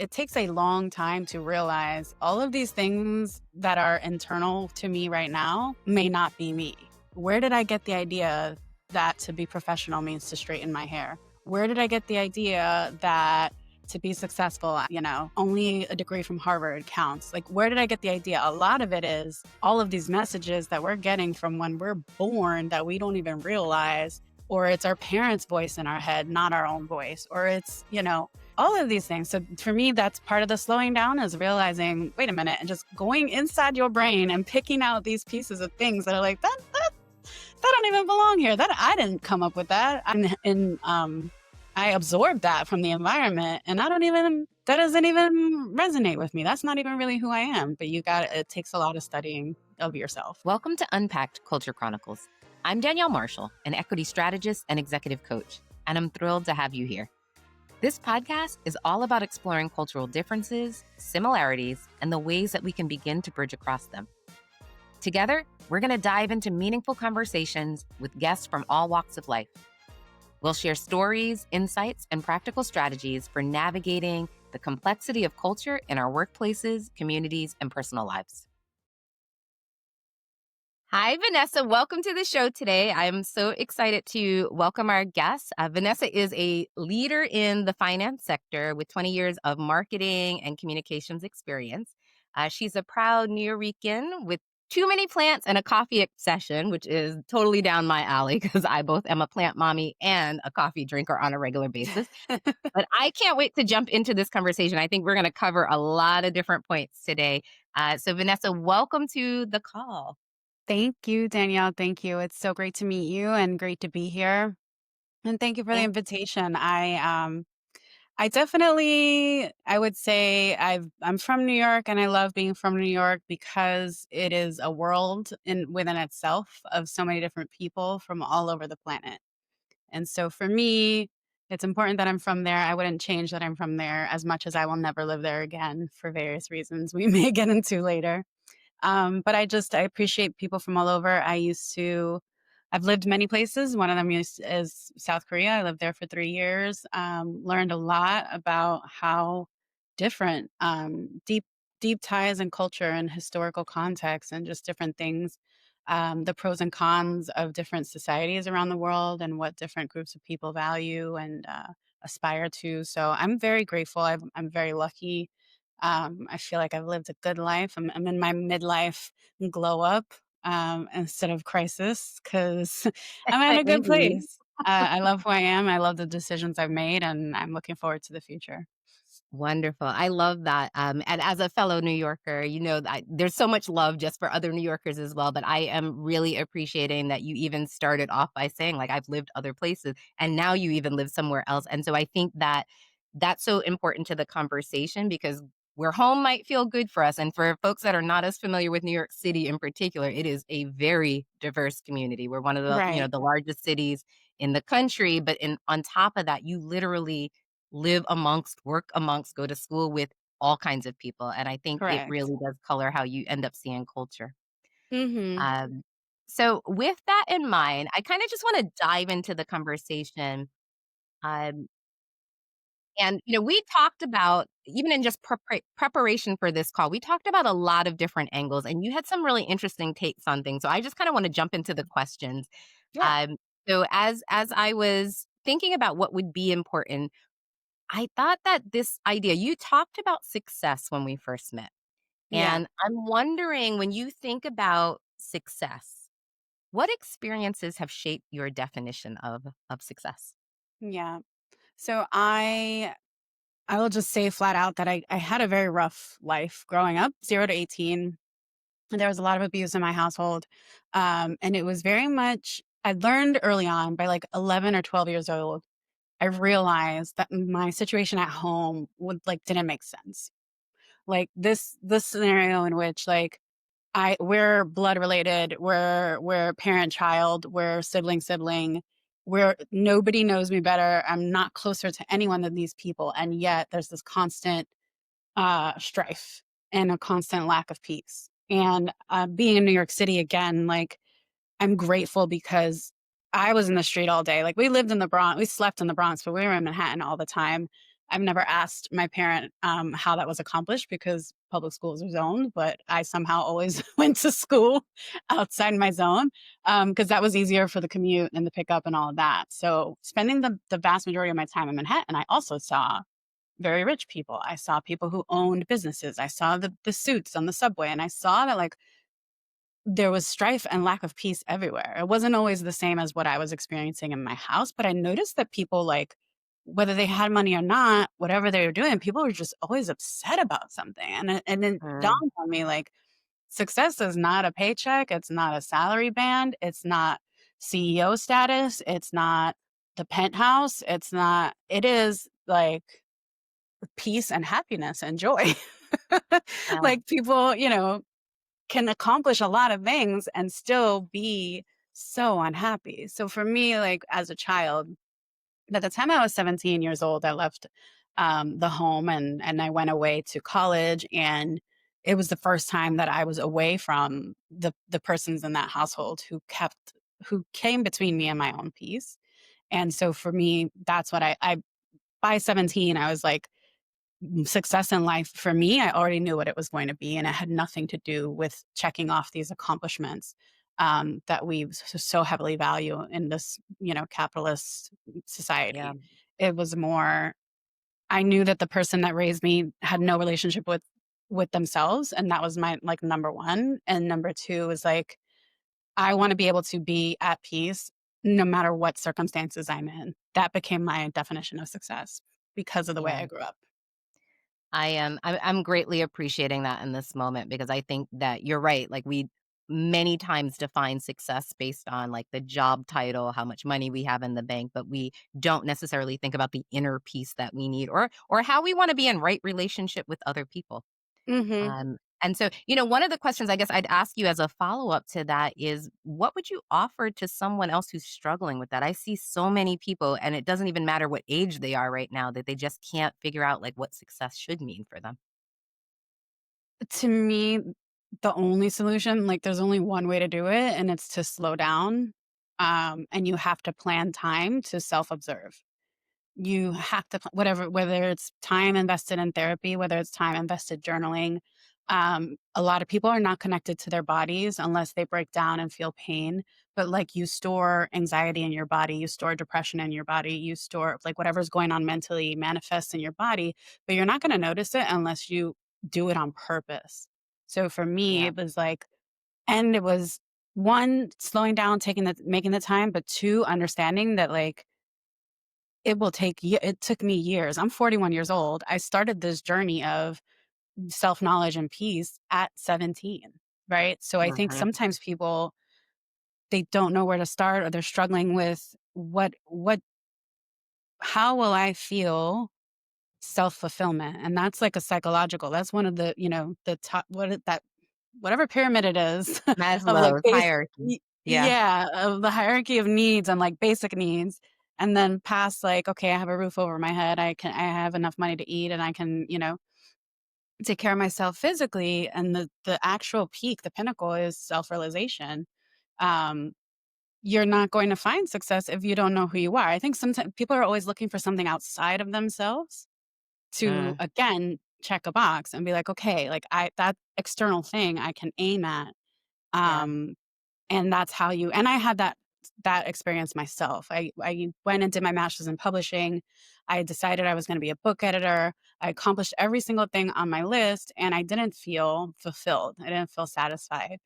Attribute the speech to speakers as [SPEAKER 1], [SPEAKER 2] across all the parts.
[SPEAKER 1] it takes a long time to realize all of these things that are internal to me right now may not be me. Where did I get the idea that to be professional means to straighten my hair? Where did I get the idea that to be successful, only a degree from Harvard counts? Like, where did I get the idea? A lot of it is all of these messages that we're getting from when we're born that we don't even realize, or it's our parents' voice in our head, not our own voice, or it's, all of these things. So for me, that's part of the slowing down, is realizing, wait a minute, and just going inside your brain and picking out these pieces of things that are like, that don't even belong here. That I didn't come up with that. I absorbed that from the environment, and that doesn't even resonate with me. That's not even really who I am. But it takes a lot of studying of yourself.
[SPEAKER 2] Welcome to Unpacked Culture Chronicles. I'm Danielle Marshall, an equity strategist and executive coach, and I'm thrilled to have you here. This podcast is all about exploring cultural differences, similarities, and the ways that we can begin to bridge across them. Together, we're going to dive into meaningful conversations with guests from all walks of life. We'll share stories, insights, and practical strategies for navigating the complexity of culture in our workplaces, communities, and personal lives. Hi, Vanessa. Welcome to the show today. I'm so excited to welcome our guest. Vanessa is a leader in the finance sector with 20 years of marketing and communications experience. She's a proud Nuyorican with too many plants and a coffee obsession, which is totally down my alley because I both am a plant mommy and a coffee drinker on a regular basis. But I can't wait to jump into this conversation. I think we're going to cover a lot of different points today. So Vanessa, welcome to the call.
[SPEAKER 1] Thank you, Danielle. Thank you. It's so great to meet you and great to be here. And thank you for the invitation. I definitely, I would say I'm from New York, and I love being from New York because it is a world within itself of so many different people from all over the planet. And so for me, it's important that I'm from there. I wouldn't change that I'm from there, as much as I will never live there again for various reasons we may get into later. But I appreciate people from all over. I've lived many places. One of them is South Korea. I lived there for 3 years. Learned a lot about how different, deep ties and culture and historical context and just different things, the pros and cons of different societies around the world and what different groups of people value and aspire to. So I'm very grateful. I'm very lucky. I feel like I've lived a good life. I'm in my midlife glow up instead of crisis, because I'm in a good
[SPEAKER 2] Indeed.
[SPEAKER 1] place. I love who I am. I love the decisions I've made, and I'm looking forward to the future.
[SPEAKER 2] Wonderful. I love that. And as a fellow New Yorker, that there's so much love just for other New Yorkers as well. But I am really appreciating that you even started off by saying, like, I've lived other places, and now you even live somewhere else. And so I think that that's so important to the conversation, because where home might feel good for us. And for folks that are not as familiar with New York City in particular, it is a very diverse community. We're one of the,
[SPEAKER 1] Right.
[SPEAKER 2] the largest cities in the country. But on top of that, you literally live amongst, work amongst, go to school with all kinds of people. And I think it
[SPEAKER 1] Correct.
[SPEAKER 2] really does color how you end up seeing culture.
[SPEAKER 1] Mm-hmm.
[SPEAKER 2] Um, so with that in mind, I kind of just want to dive into the conversation. Um, and, we talked about, even in just preparation for this call, we talked about a lot of different angles, and you had some really interesting takes on things. So I just kind of want to jump into the questions.
[SPEAKER 1] Yeah.
[SPEAKER 2] Um, so as I was thinking about what would be important, I thought that this idea, you talked about success when we first met.
[SPEAKER 1] Yeah.
[SPEAKER 2] And I'm wondering, when you think about success, what experiences have shaped your definition of success?
[SPEAKER 1] Yeah. So I will just say flat out that I had a very rough life growing up, 0 to 18. There was a lot of abuse in my household. And it was very much, I learned early on, by like 11 or 12 years old, I realized that my situation at home didn't make sense. Like this scenario in which, like, we're blood related, we're parent child, we're sibling, where nobody knows me better. I'm not closer to anyone than these people, and yet there's this constant strife and a constant lack of peace. And being in New York City again, like, I'm grateful because I was in the street all day. Like, we lived in the Bronx, we slept in the Bronx, but we were in Manhattan all the time. I've never asked my parent, how that was accomplished because public schools are zoned, but I somehow always went to school outside my zone, because that was easier for the commute and the pickup and all of that. So spending the vast majority of my time in Manhattan, I also saw very rich people. I saw people who owned businesses. I saw the suits on the subway, and I saw that, like, there was strife and lack of peace everywhere. It wasn't always the same as what I was experiencing in my house, but I noticed that people, like, whether they had money or not, whatever they were doing, people were just always upset about something. And then
[SPEAKER 2] Mm,
[SPEAKER 1] dawned on me, like, success is not a paycheck, it's not a salary band, it's not CEO status, it's not the penthouse, it's not it is like peace and happiness and joy.
[SPEAKER 2] yeah,
[SPEAKER 1] Like, people, can accomplish a lot of things and still be so unhappy. So for me, like, as a child, by the time I was 17 years old, I left the home, and I went away to college, and it was the first time that I was away from the persons in that household who came between me and my own peace. And so for me, that's what I by 17, I was like, success in life for me, I already knew what it was going to be, and it had nothing to do with checking off these accomplishments that we so heavily value in this, capitalist
[SPEAKER 2] yeah,
[SPEAKER 1] society. It was more, I knew that the person that raised me had no relationship with themselves, and that was my, like, number one. And number two is, like, I want to be able to be at peace no matter what circumstances I'm in. That became my definition of success because of the way
[SPEAKER 2] yeah.
[SPEAKER 1] I grew up.
[SPEAKER 2] I'm greatly appreciating that in this moment because I think that you're right. Like we many times define success based on like the job title, how much money we have in the bank, but we don't necessarily think about the inner peace that we need or how we want to be in right relationship with other people.
[SPEAKER 1] Hmm.
[SPEAKER 2] And so, one of the questions I guess I'd ask you as a follow up to that is what would you offer to someone else who's struggling with that? I see so many people, and it doesn't even matter what age they are right now, that they just can't figure out like what success should mean for them.
[SPEAKER 1] To me, the only solution, like, there's only one way to do it, and it's to slow down, and you have to plan time to self-observe. You have to whether it's time invested in therapy, whether it's time invested journaling. A lot of people are not connected to their bodies unless they break down and feel pain. But, like, you store anxiety in your body, you store depression in your body, you store, like, whatever's going on mentally manifests in your body, but you're not going to notice it unless you do it on purpose. So for me,
[SPEAKER 2] Yeah.
[SPEAKER 1] it was like, and it was one, slowing down, making the time, but two, understanding that, like, it took me years. I'm 41 years old. I started this journey of self-knowledge and peace at 17, right? So I think
[SPEAKER 2] Mhm.
[SPEAKER 1] sometimes people, they don't know where to start, or they're struggling with what how will I feel self-fulfillment? And that's like a psychological. That's one of the, the top, whatever pyramid it is of, like,
[SPEAKER 2] Maslow's
[SPEAKER 1] base
[SPEAKER 2] hierarchy.
[SPEAKER 1] y
[SPEAKER 2] Yeah.
[SPEAKER 1] yeah, of the hierarchy of needs and, like, basic needs, and then past, like, okay, I have a roof over my head, I have enough money to eat, and I can, take care of myself physically, and the actual peak, the pinnacle is self-realization. Um, you're not going to find success if you don't know who you are. I think sometimes people are always looking for something outside of themselves to,
[SPEAKER 2] Mm,
[SPEAKER 1] again, check a box and be like, "Okay, like, I that external thing I can aim at."
[SPEAKER 2] yeah.
[SPEAKER 1] Um, and that's how you and I had that experience myself. I went and did my master's in publishing. I decided I was gonna be a book editor. I accomplished every single thing on my list, and I didn't feel fulfilled. I didn't feel satisfied.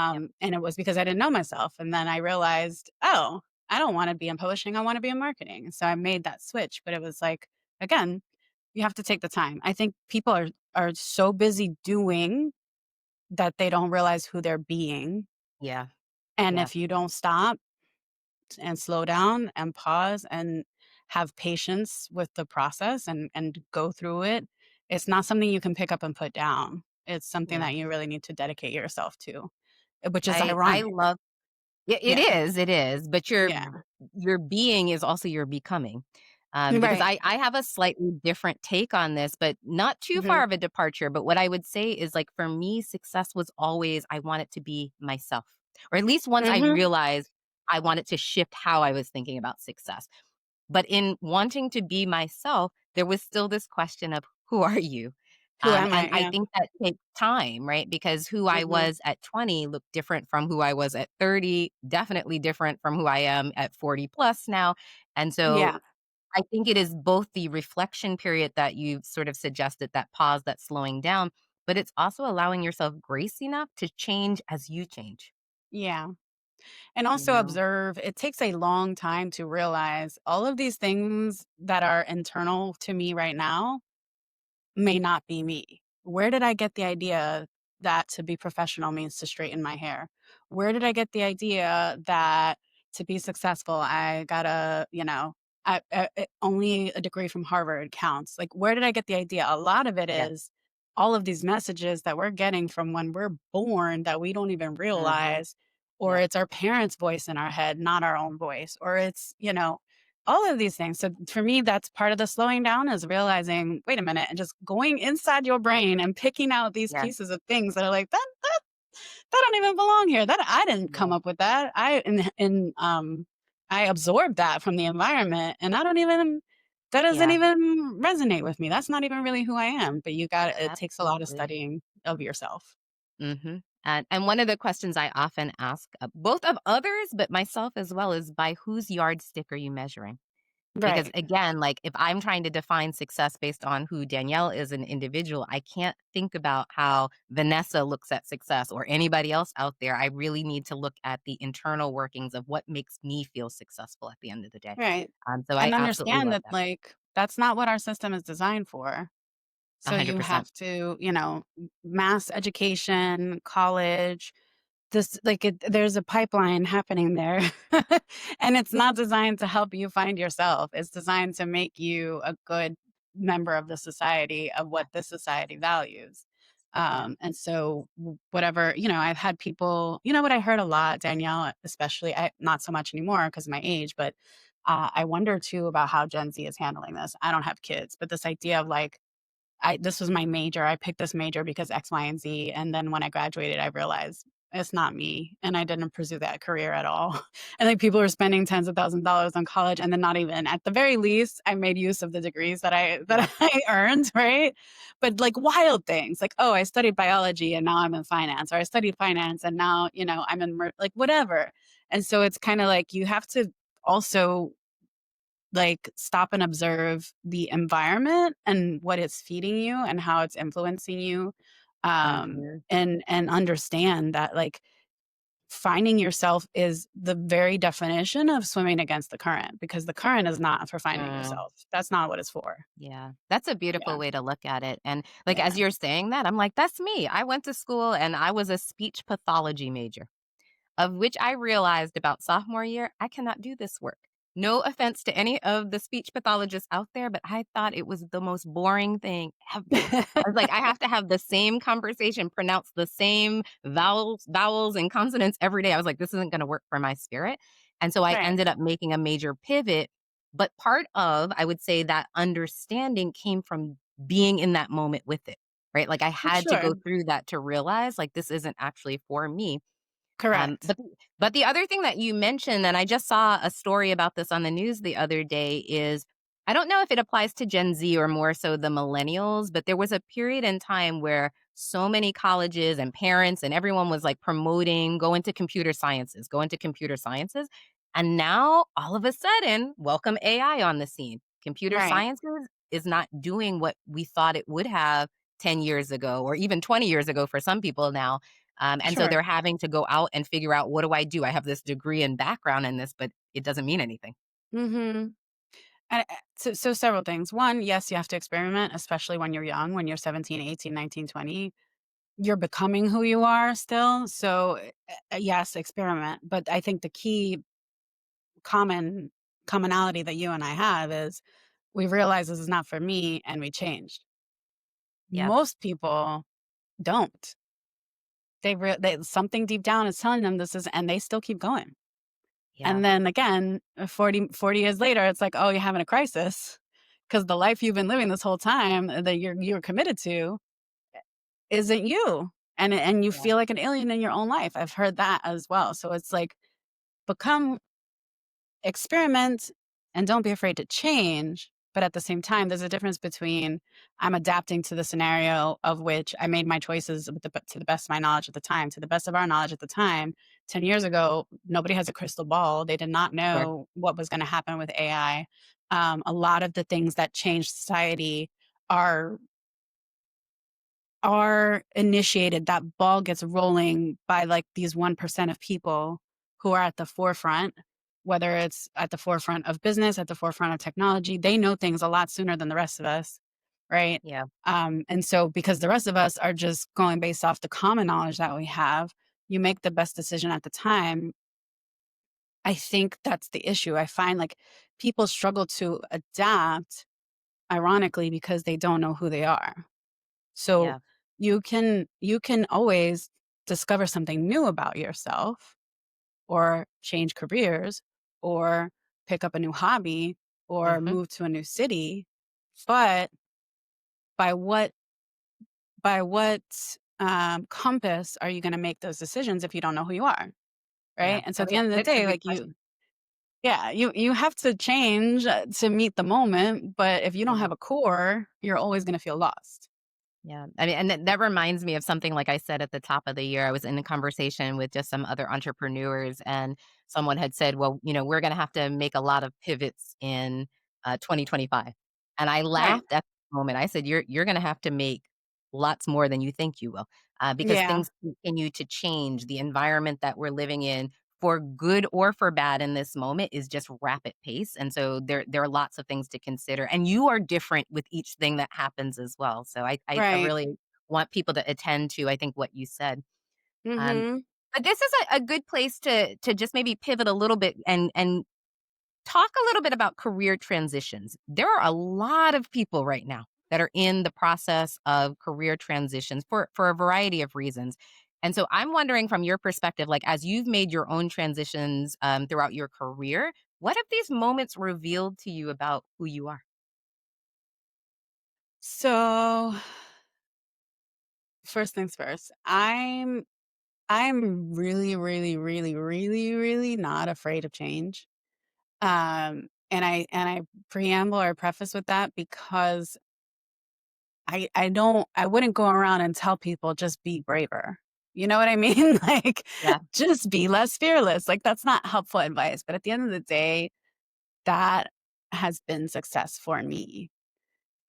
[SPEAKER 2] Yep.
[SPEAKER 1] And it was because I didn't know myself, and then I realized, "Oh, I don't wanna be in publishing, I wanna be in marketing." So I made that switch, but it was like, again, you have to take the time. I think people are so busy doing that they don't realize who they're being,
[SPEAKER 2] Yeah.
[SPEAKER 1] and
[SPEAKER 2] Yeah.
[SPEAKER 1] if you don't stop and slow down and pause and have patience with the process and go through it, it's not something you can pick up and put down. It's something
[SPEAKER 2] Yeah.
[SPEAKER 1] that you really need to dedicate yourself to, which is
[SPEAKER 2] I
[SPEAKER 1] ironic.
[SPEAKER 2] love. Yeah,
[SPEAKER 1] Yeah.
[SPEAKER 2] it is, but
[SPEAKER 1] Yeah.
[SPEAKER 2] your being is also your becoming. Because
[SPEAKER 1] Right.
[SPEAKER 2] I have a slightly different take on this, but not too far
[SPEAKER 1] Mhm.
[SPEAKER 2] of a departure. But what I would say is like for me, success was always I wanted to be myself. Or at least once I
[SPEAKER 1] Mhm.
[SPEAKER 2] realized I wanted to shift how I was thinking about success. But in wanting to be myself, there was still this question of who are you?
[SPEAKER 1] Who am
[SPEAKER 2] And
[SPEAKER 1] I?
[SPEAKER 2] I
[SPEAKER 1] Yeah.
[SPEAKER 2] think that takes time, right? Because who I
[SPEAKER 1] Mhm.
[SPEAKER 2] was at 20 looked different from who I was at 30, definitely different from who I am at 40 plus now. And so
[SPEAKER 1] Yeah.
[SPEAKER 2] I think it is both the reflection period that you've sort of suggested, that pause, that slowing down, but it's also allowing yourself grace enough to change as you change,
[SPEAKER 1] Yeah. And
[SPEAKER 2] you
[SPEAKER 1] also
[SPEAKER 2] know?
[SPEAKER 1] observe, it takes a long time to realize all of these things that are internal to me right now may not be me. Where did I get the idea that to be professional means to straighten my hair? Where did I get the idea that to be successful, I gotta, only a degree from Harvard counts? Like, where did I get the idea? A lot of it
[SPEAKER 2] Yeah.
[SPEAKER 1] is all of these messages that we're getting from when we're born that we don't even
[SPEAKER 2] Mhm.
[SPEAKER 1] realize, or
[SPEAKER 2] Yep.
[SPEAKER 1] it's our parents' voice in our head, not our own voice, or it's, all of these things. So for me, that's part of the slowing down is realizing, wait a minute, and just going inside your brain and picking out these
[SPEAKER 2] Yeah.
[SPEAKER 1] pieces of things that are like that don't even belong here. That I didn't come
[SPEAKER 2] Yeah.
[SPEAKER 1] up with that. I absorbed that from the environment, and I don't even that doesn't
[SPEAKER 2] Yeah.
[SPEAKER 1] even resonate with me. That's not even really who I am. But it takes a lot of
[SPEAKER 2] Absolutely.
[SPEAKER 1] studying of yourself.
[SPEAKER 2] Mhm. And one of the questions I often ask, both of others, but myself as well, is by whose yardstick are you measuring? Because
[SPEAKER 1] Right.
[SPEAKER 2] again, like if I'm trying to define success based on who Danielle is an individual, I can't think about how Vanessa looks at success or anybody else out there. I really need to look at the internal workings of what makes me feel successful at the end of the day.
[SPEAKER 1] Right.
[SPEAKER 2] So I
[SPEAKER 1] And
[SPEAKER 2] absolutely
[SPEAKER 1] understand
[SPEAKER 2] love
[SPEAKER 1] that
[SPEAKER 2] that.
[SPEAKER 1] like that's not what our system is designed for. So you
[SPEAKER 2] 100%.
[SPEAKER 1] have to, mass education, college, there's a pipeline happening there. And it's not designed to help you find yourself. It's designed to make you a good member of the society of what the society values.
[SPEAKER 2] Yeah.
[SPEAKER 1] And so whatever, I've had people, what I heard a lot, Danielle, especially, not so much anymore because of my age, but I wonder too about how Gen Z is handling this. I don't have kids, but this idea of like, this was my major. I picked this major because X, Y, and Z. And then when I graduated, I realized it's not me. And I didn't pursue that career at all. And like people were spending tens of thousands of dollars on college and then not even at the very least, I made use of the degrees that I
[SPEAKER 2] Yeah.
[SPEAKER 1] that I earned, right? But like wild things, like, oh, I studied biology and now I'm in finance, or I studied finance and now, I'm in like whatever. And so it's kind of like you have to also like stop and observe the environment and what it's feeding you and how it's influencing you,
[SPEAKER 2] Mhm.
[SPEAKER 1] and understand that like finding yourself is the very definition of swimming against the current because the current is not for finding
[SPEAKER 2] Mm.
[SPEAKER 1] yourself. That's not what it's for.
[SPEAKER 2] Yeah, that's a beautiful
[SPEAKER 1] Yeah.
[SPEAKER 2] way to look at it. And like as
[SPEAKER 1] Yeah.
[SPEAKER 2] you're saying that, I'm like, that's me. I went to school and I was a speech pathology major, of which I realized about sophomore year, I cannot do this work. No offense to any of the speech pathologists out there, but I thought it was the most boring thing ever. I was like, I have to have the same conversation, pronounce the same vowels and consonants every day. I was like, this isn't going to work for my spirit. And so I
[SPEAKER 1] Right.
[SPEAKER 2] ended up making a major pivot. But part of, I would say, that understanding came from being in that moment with it, right? Like I had to
[SPEAKER 1] Sure.
[SPEAKER 2] go through that to realize like this isn't actually for me. Um,
[SPEAKER 1] Correct.
[SPEAKER 2] but but the other thing that you mentioned, and I just saw a story about this on the news the other day, is I don't know if it applies to Gen Z or more so the millennials, but there was a period in time where so many colleges and parents and everyone was like promoting go into computer sciences, go into computer sciences. And now all of a sudden, welcome AI on the scene. Computer
[SPEAKER 1] Right.
[SPEAKER 2] sciences is not doing what we thought it would have 10 years ago or even 20 years ago for some people now. And so
[SPEAKER 1] Sure.
[SPEAKER 2] they're having to go out and figure out what do I do? I have this degree and background in this, but it doesn't mean anything.
[SPEAKER 1] Mm-hmm. And so several things. One, yes, you have to experiment, especially when you're young, when you're 17, 18, 19, 20. You're becoming who you are still. So, yes, experiment. But I think the key common commonality that you and I have is we realize this is not for me and we changed.
[SPEAKER 2] Yep.
[SPEAKER 1] Most people don't. They something deep down is telling them this is and they still keep going.
[SPEAKER 2] Yeah.
[SPEAKER 1] And then again, 40 years later, it's like, "Oh, you're having a crisis because the life you've been living this whole time that you're committed to isn't you." And you
[SPEAKER 2] Yeah.
[SPEAKER 1] feel like an alien in your own life. I've heard that as well. So it's like become experiment and don't be afraid to change, But at the same time, there's a difference between I'm adapting to the scenario of which I made my choices to the best of my knowledge at the time. To the best of our knowledge at the time, 10 years ago, nobody has a crystal ball. They did not
[SPEAKER 2] Sure.
[SPEAKER 1] know what was going to happen with AI. A lot of the things that change society are are initiated, that ball gets rolling by like these 1% of people who are at the forefront, whether it's at the forefront of business, at the forefront of technology. They know things a lot sooner than the rest of us, right?
[SPEAKER 2] Yeah.
[SPEAKER 1] And so because the rest of us are just going based off the common knowledge that we have, you make the best decision at the time. I think that's the issue. I find like people struggle to adapt, ironically, because they don't know who they are. So
[SPEAKER 2] Yeah.
[SPEAKER 1] you can always discover something new about yourself or change careers or pick up a new hobby or
[SPEAKER 2] Mhm.
[SPEAKER 1] move to a new city. But by what by what compass are you going to make those decisions if you don't know who you are?
[SPEAKER 2] Yeah.
[SPEAKER 1] Right. And so at
[SPEAKER 2] That's
[SPEAKER 1] the end of the
[SPEAKER 2] a
[SPEAKER 1] day,
[SPEAKER 2] good
[SPEAKER 1] like
[SPEAKER 2] question.
[SPEAKER 1] you have to change to meet the moment. But if you don't
[SPEAKER 2] Yeah.
[SPEAKER 1] have a core, you're always going to feel lost.
[SPEAKER 2] Yeah. I mean, and that reminds me of something like I said at the top of the year. I was in a conversation with just some other entrepreneurs, and someone had said, well, we're going to have to make a lot of pivots in 2025. And I
[SPEAKER 1] Right.
[SPEAKER 2] laughed at the moment. I said, you're going to have to make lots more than you think you will, because
[SPEAKER 1] Yeah.
[SPEAKER 2] things continue to change. The environment that we're living in, for good or for bad in this moment, is just rapid pace. And so there are lots of things to consider. And you are different with each thing that happens as well. So I
[SPEAKER 1] Right.
[SPEAKER 2] really want people to attend to, I think, what you said. Um,
[SPEAKER 1] Mhm.
[SPEAKER 2] but this is a good place to just maybe pivot a little bit and talk a little bit about career transitions. There are a lot of people right now that are in the process of career transitions for a variety of reasons. And so I'm wondering from your perspective, like as you've made your own transitions throughout your career, what have these moments revealed to you about who you are?
[SPEAKER 1] So, first things first, I'm really, really, really, really, really not afraid of change. And I preamble or preface with that because I wouldn't go around and tell people just be braver. You know what I mean? Like
[SPEAKER 2] Yeah.
[SPEAKER 1] just be less fearless. Like that's not helpful advice. But at the end of the day, that has been success for me.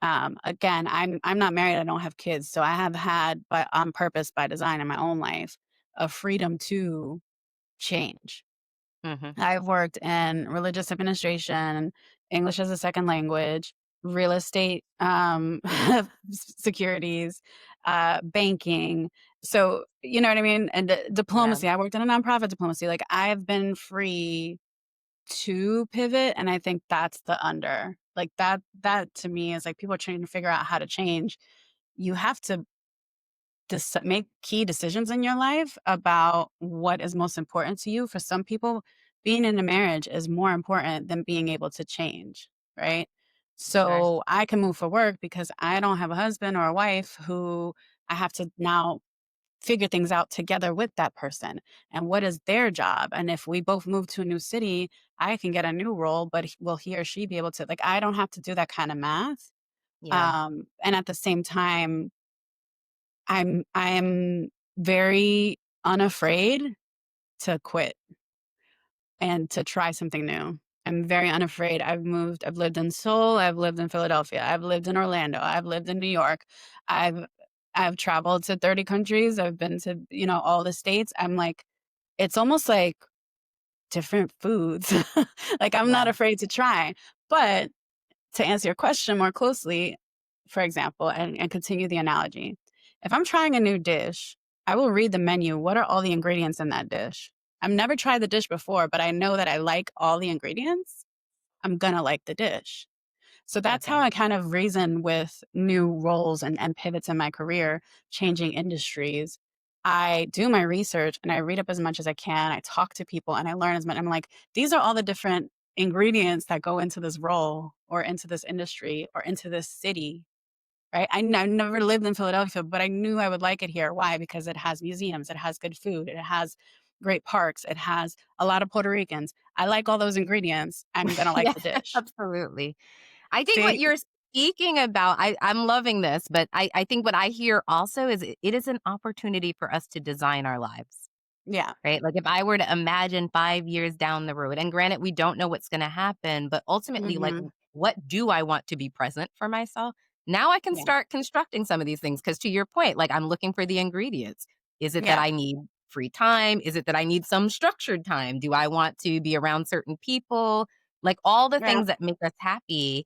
[SPEAKER 1] Again, I'm not married, I don't have kids, so I have had, but on purpose, by design in my own life, a freedom to change.
[SPEAKER 2] Hmm.
[SPEAKER 1] I've worked in religious administration, English as a second language, real estate, securities, banking. So, you know what I mean? And
[SPEAKER 2] Yeah.
[SPEAKER 1] diplomacy. I worked in a nonprofit diplomacy. Like I've been free to pivot, and I think that's the under. Like that to me is like people are trying to figure out how to change. You have to make key decisions in your life about what is most important to you. For some people, being in a marriage is more important than being able to change, right?
[SPEAKER 2] Sure.
[SPEAKER 1] So I can move for work because I don't have a husband or a wife who I have to now figure things out together with that person and what is their job. And if we both move to a new city, I can get a new role, but will he or she be able to, like, I don't have to do that kind of math.
[SPEAKER 2] Yeah.
[SPEAKER 1] And at the same time, I'm very unafraid to quit and to try something new. I'm very unafraid. I've lived in Seoul, I've lived in Philadelphia, I've lived in Orlando, I've lived in New York. I've I've traveled to 30 countries, I've been to, all the states. I'm like it's almost like different foods. Like I'm not
[SPEAKER 2] Yeah.
[SPEAKER 1] afraid to try. But to answer your question more closely, for example, and continue the analogy, if I'm trying a new dish, I will read the menu. What are all the ingredients in that dish? I've never tried the dish before, but I know that I like all the ingredients. I'm going to like the dish. So that's how
[SPEAKER 2] Okay.
[SPEAKER 1] I kind of reason with new roles and pivots in my career, changing industries. I do my research and I read up as much as I can. I talk to people and I learn as much. I'm like, these are all the different ingredients that go into this role or into this industry or into this city. Right. I never lived in Philadelphia, but I knew I would like it here. Why? Because it has museums, it has good food, it has great parks, it has a lot of Puerto Ricans. I like all those ingredients. I'm going to like
[SPEAKER 2] Yeah,
[SPEAKER 1] the dish.
[SPEAKER 2] absolutely. I think what
[SPEAKER 1] See?
[SPEAKER 2] you're speaking about, I'm loving this, but I think what I hear also is it is an opportunity for us to design our lives.
[SPEAKER 1] Yeah.
[SPEAKER 2] Right? Like, if I were to imagine 5 years down the road, and granted, we don't know what's gonna happen, but ultimately, like,
[SPEAKER 1] Mhm.
[SPEAKER 2] what do I want to be present for myself? Now I can
[SPEAKER 1] Yeah.
[SPEAKER 2] start constructing some of these things. Because to your point, like, I'm looking for the ingredients. Is it that
[SPEAKER 1] Yeah.
[SPEAKER 2] I need free time? Is it that I need some structured time? Do I want to be around certain people? Like, all the
[SPEAKER 1] Yeah.
[SPEAKER 2] things that make us happy,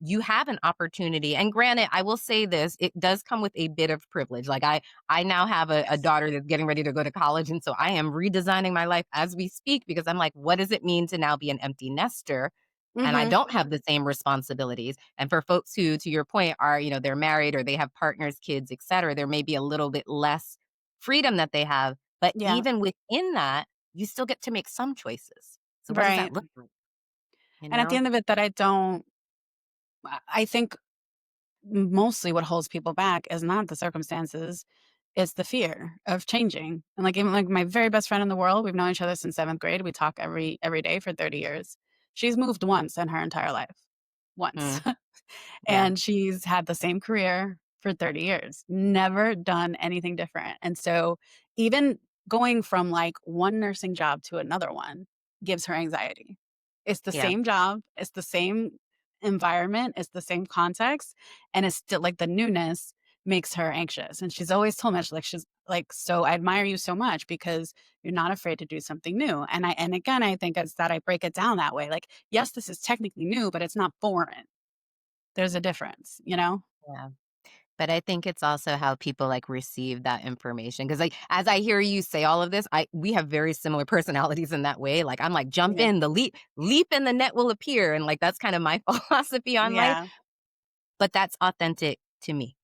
[SPEAKER 2] you have an opportunity, and granted, I will say this, it does come with a bit of privilege. Like, I now have a
[SPEAKER 1] Yes.
[SPEAKER 2] daughter that's getting ready to go to college, and so I am redesigning my life as we speak because I'm like, what does it mean to now be an empty nester? And I
[SPEAKER 1] Mhm.
[SPEAKER 2] don't have the same responsibilities. And for folks who, to your point, are, they're married or they have partners, kids, et cetera, there may be a little bit less freedom that they have. But
[SPEAKER 1] Yeah.
[SPEAKER 2] even within that, you still get to make some choices. So what does that
[SPEAKER 1] Right.
[SPEAKER 2] look like? You
[SPEAKER 1] And at the
[SPEAKER 2] know?
[SPEAKER 1] end of it that I think mostly what holds people back is not the circumstances, it's the fear of changing. And like even like my very best friend in the world, we've known each other since 7th grade. We talk every day for 30 years. She's moved once in her entire life. Once.
[SPEAKER 2] Mm, yeah.
[SPEAKER 1] And she's had the same career for 30 years, never done anything different. And so even going from like one nursing job to another one gives her anxiety. It's the
[SPEAKER 2] Yeah.
[SPEAKER 1] same job, it's the same environment, it's the same context, and it's still like the newness makes her anxious. And she's always told me, she's like, so I admire you so much because you're not afraid to do something new. And again, I think it's that I break it down that way. Like, yes, this is technically new, but it's not foreign. There's a difference, you know?
[SPEAKER 2] Yeah. But I think it's also how people, like, receive that information. Because, like, as I hear you say all of this, we have very similar personalities in that way. Like, I'm like, "Jump
[SPEAKER 1] Yeah.
[SPEAKER 2] in, the leap and the net will appear," and, like, that's kinda my philosophy on life,
[SPEAKER 1] Yeah.
[SPEAKER 2] but that's authentic to me,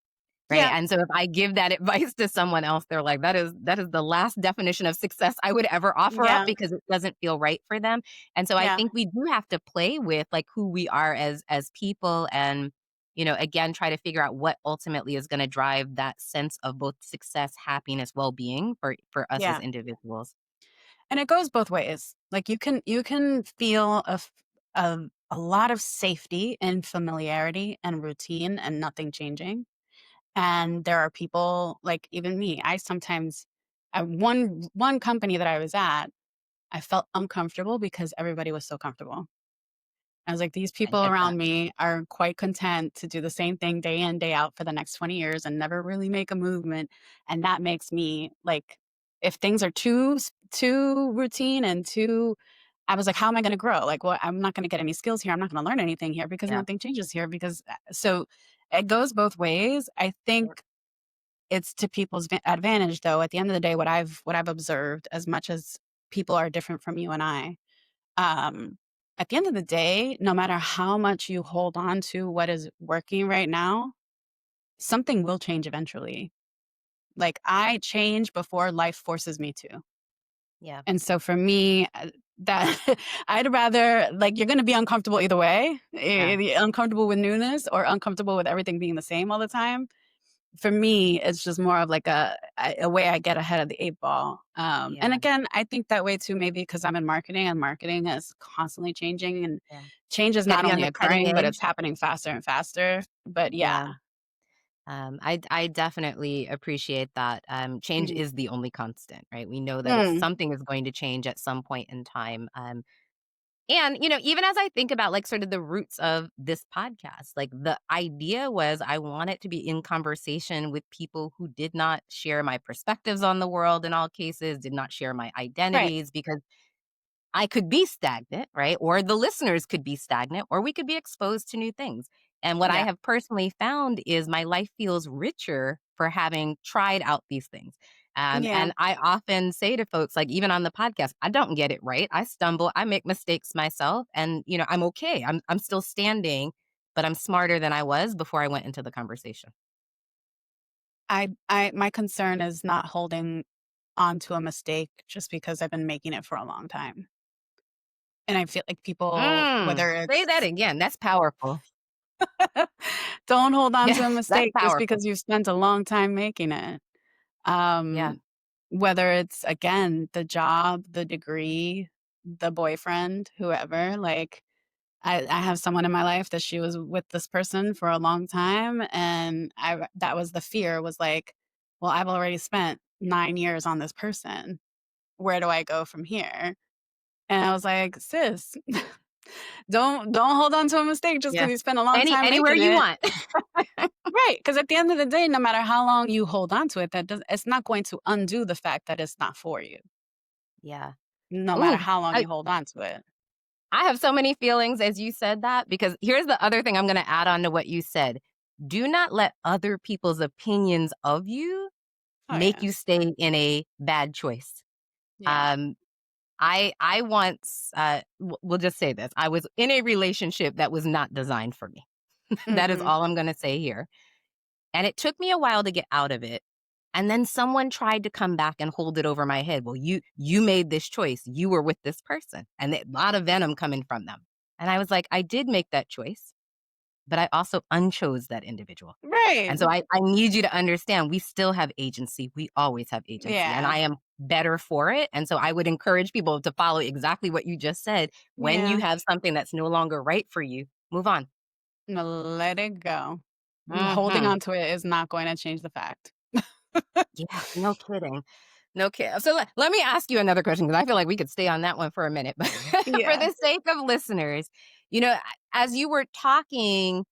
[SPEAKER 2] right?
[SPEAKER 1] Yeah.
[SPEAKER 2] And so if I give that advice to someone else, they're like, "That is the last definition of success I would ever offer up,"
[SPEAKER 1] Yeah.
[SPEAKER 2] because it doesn't feel right for them. And so I
[SPEAKER 1] Yeah.
[SPEAKER 2] think we do have to play with, like, who we are as people and, again, try to figure out what ultimately is gonna drive that sense of both success, happiness, well-being for us as
[SPEAKER 1] Yeah.
[SPEAKER 2] individuals.
[SPEAKER 1] And it goes both ways. Like, you can feel a lot of safety and familiarity and routine and nothing changing. And there are people like even me, I sometimes one company that I was at, I felt uncomfortable because everybody was so comfortable. I was like, these
[SPEAKER 2] I
[SPEAKER 1] people
[SPEAKER 2] get that.
[SPEAKER 1] around me are quite content to do the same thing day in, day out for the next 20 years and never really make a movement. And that makes me like, if things are too routine and too, I was like, how am I going to grow? Like, well, I'm not going to get any skills here. I'm not going to learn anything here because
[SPEAKER 2] Yeah.
[SPEAKER 1] nothing changes here. Because so it goes both ways. I
[SPEAKER 2] Yep.
[SPEAKER 1] think it's to people's advantage, though. At the end of the day, what I've observed, as much as people are different from you and I, um, at the end of the day, no matter how much you hold on to what is working right now, something will change eventually. Like, I change before life forces me to.
[SPEAKER 2] Yeah.
[SPEAKER 1] And so for me, that I'd rather like, you're gonna be uncomfortable either way,
[SPEAKER 2] Yeah.
[SPEAKER 1] uncomfortable with newness or uncomfortable with everything being the same all the time. For me, it's just more of like a way I get ahead of the 8 ball. And
[SPEAKER 2] Yeah.
[SPEAKER 1] again, I think that way too, maybe because 'cause I'm in marketing, and marketing is constantly changing, and
[SPEAKER 2] Yeah.
[SPEAKER 1] change is
[SPEAKER 2] Gotta
[SPEAKER 1] not
[SPEAKER 2] be on
[SPEAKER 1] only
[SPEAKER 2] the cutting
[SPEAKER 1] occurring, but it's
[SPEAKER 2] edge.
[SPEAKER 1] happening faster and faster. But yeah.
[SPEAKER 2] Yeah. I definitely appreciate that. Change
[SPEAKER 1] Mhm.
[SPEAKER 2] is the only constant, right? We know that
[SPEAKER 1] Mm.
[SPEAKER 2] something is going to change at some point in time. And even as I think about like sort of the roots of this podcast, like the idea was I wanted to be in conversation with people who did not share my perspectives on the world in all cases, did not share my
[SPEAKER 1] Right.
[SPEAKER 2] identities, because I could be stagnant, right? Or the listeners could be stagnant, or we could be exposed to new things. And what I
[SPEAKER 1] Yeah.
[SPEAKER 2] have personally found is my life feels richer for having tried out these things.
[SPEAKER 1] Yeah.
[SPEAKER 2] And I often say to folks, like even on the podcast, I don't get it right. I stumble, I make mistakes myself, and I'm okay. I'm still standing, but I'm smarter than I was before I went into the conversation.
[SPEAKER 1] I my concern is not holding on to a mistake just because I've been making it for a long time. And I feel like people, whether
[SPEAKER 2] Say that
[SPEAKER 1] it's
[SPEAKER 2] again. That's powerful.
[SPEAKER 1] don't hold on to
[SPEAKER 2] Yeah,
[SPEAKER 1] a
[SPEAKER 2] that's
[SPEAKER 1] mistake just
[SPEAKER 2] powerful.
[SPEAKER 1] because you've spent a long time making it.
[SPEAKER 2] Yeah,
[SPEAKER 1] Um, Whether it's, again, the job, the degree, the boyfriend, whoever, like, I have someone in my life that she was with this person for a long time, and I that was the fear was like, "Well, I've already spent 9 years on this person. Where do I go from here?" And I was like, "Sis, don't hold on to a mistake just because
[SPEAKER 2] Yeah.
[SPEAKER 1] you spent a long time
[SPEAKER 2] Anywhere
[SPEAKER 1] making
[SPEAKER 2] you
[SPEAKER 1] it."
[SPEAKER 2] want.
[SPEAKER 1] Right? Because at the end of the day, no matter how long you hold on to it, it's not going to undo the fact that it's not for you,
[SPEAKER 2] Yeah.
[SPEAKER 1] no matter
[SPEAKER 2] Ooh,
[SPEAKER 1] how long
[SPEAKER 2] I
[SPEAKER 1] you hold on to it.
[SPEAKER 2] I have so many feelings as you said that, because here's the other thing I'm gonna add on to what you said. Do not let other people's opinions of you
[SPEAKER 1] Oh,
[SPEAKER 2] make
[SPEAKER 1] yeah.
[SPEAKER 2] you stay in a bad choice.
[SPEAKER 1] Yeah.
[SPEAKER 2] Um, I once, we'll just say this, I was in a relationship that was not designed for me. That is
[SPEAKER 1] Mhm.
[SPEAKER 2] all I'm gonna say here, and it took me a while to get out of it, and then someone tried to come back and hold it over my head. "Well, you made this choice. You were with this person," and a lot of venom coming from them. And I was like, "I did make that choice, but I also unchose that individual." And so
[SPEAKER 1] Right.
[SPEAKER 2] I need you to understand we still have agency. We always have agency, and
[SPEAKER 1] Yeah.
[SPEAKER 2] I am better for it. And so I would encourage people to follow exactly what you just said. When you
[SPEAKER 1] Yeah.
[SPEAKER 2] have something that's no longer right for you, move on.
[SPEAKER 1] No, let it go. Holding
[SPEAKER 2] Mhm.
[SPEAKER 1] on to it is not going to change the fact.
[SPEAKER 2] Yeah, no kidding. No kidding. So let me ask you another question, because I feel like we could stay on that one for a minute. But for
[SPEAKER 1] Yeah.
[SPEAKER 2] the sake of listeners, as you were talking,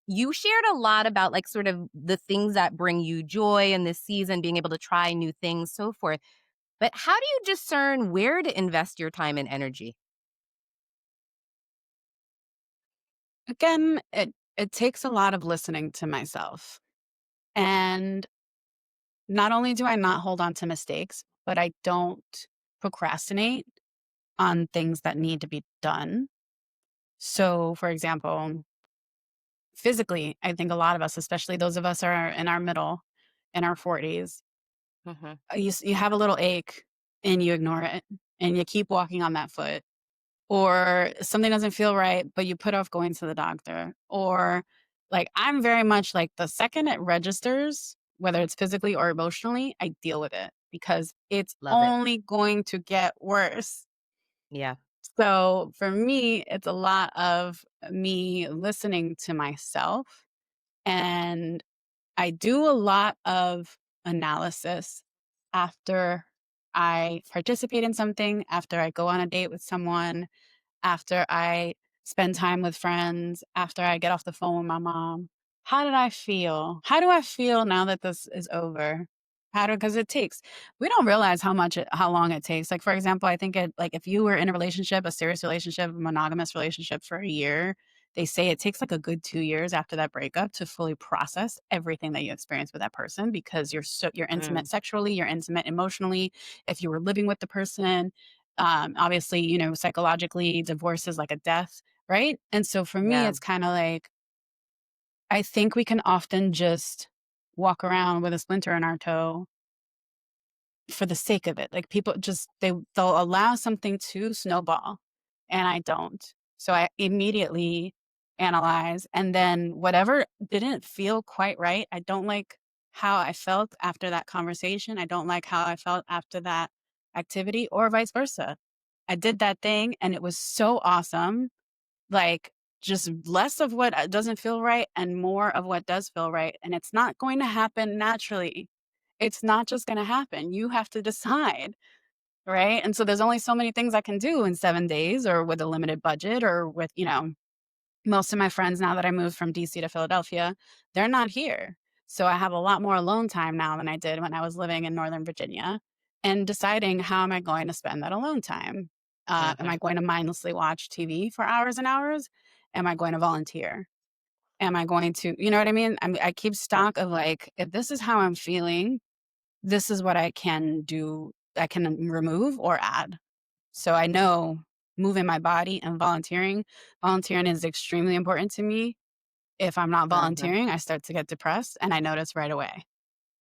[SPEAKER 2] you shared a lot about, like, sort of the things that bring you joy in this season, being able to try new things, so forth. But how do you discern where to invest your time and energy?
[SPEAKER 1] Again, it takes a lot of listening to myself. And not only do I not hold on to mistakes, but I don't procrastinate on things that need to be done. So, for example, physically, I think a lot of us, especially those of us are in our middle, in our 40s,
[SPEAKER 2] Mhm.
[SPEAKER 1] you have a little ache and you ignore it and you keep walking on that foot, or something doesn't feel right, but you put off going to the doctor, or like I'm very much like the second it registers, whether it's physically or emotionally, I deal with it because it's
[SPEAKER 2] Love it.
[SPEAKER 1] only going to get worse.
[SPEAKER 2] Yeah.
[SPEAKER 1] So for me, it's a lot of me listening to myself, and I do a lot of analysis after I participate in something, after I go on a date with someone, after I spend time with friends, after I get off the phone with my mom. How did I feel? How do I feel now that this is over? How do because it takes we don't realize how long it takes. Like for example, I think it like if you were in a relationship, a serious relationship, a monogamous relationship for a year, they say it takes like a good 2 years after that breakup to fully process everything that you experienced with that person because you're
[SPEAKER 2] Mm,
[SPEAKER 1] intimate sexually, you're intimate emotionally. If you were living with the person, obviously, psychologically, divorce is like a death, right? And so for me,
[SPEAKER 2] yeah.
[SPEAKER 1] it's kind of like I think we can often just walk around with a splinter in our toe for the sake of it. Like people just they'll allow something to snowball, and I don't. So I immediately analyze, and then whatever didn't feel quite right, I don't like how I felt after that conversation. I don't like how I felt after that activity, or vice versa. I did that thing and it was so awesome. Like, just less of what doesn't feel right and more of what does feel right. And it's not going to happen naturally. It's not just going to happen. You have to decide. Right. And so there's only so many things I can do in 7 days or with a limited budget or with, most of my friends now that I moved from DC to Philadelphia, they're not here. So I have a lot more alone time now than I did when I was living in Northern Virginia and deciding how am I going to spend that alone time? Am
[SPEAKER 2] Mhm.
[SPEAKER 1] I going to mindlessly watch TV for hours and hours? Am I going to volunteer? Am I going to, you know what I mean? I keep stock of like, if this is how I'm feeling, this is what I can do. I can remove or add. So I know moving my body and volunteering is extremely important to me. If I'm not
[SPEAKER 2] Mhm.
[SPEAKER 1] volunteering, I start to get depressed and I notice right away.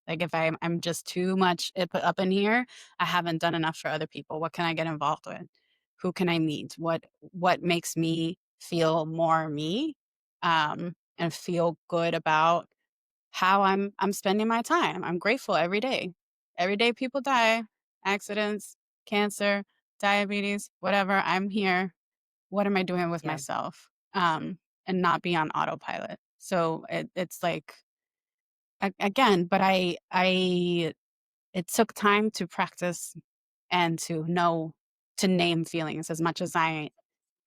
[SPEAKER 1] Like if I'm just too much put up in here, I haven't done enough for other people. What can I get involved with? Who can I meet? What makes me feel more me? And feel good about how I'm spending my time. I'm grateful every day. Every day people die, accidents, cancer, diabetes, whatever. I'm here. What am I doing with
[SPEAKER 2] Yeah.
[SPEAKER 1] myself? And not be on autopilot. So it's like again, but I it took time to practice and to know to name feelings as much as I'm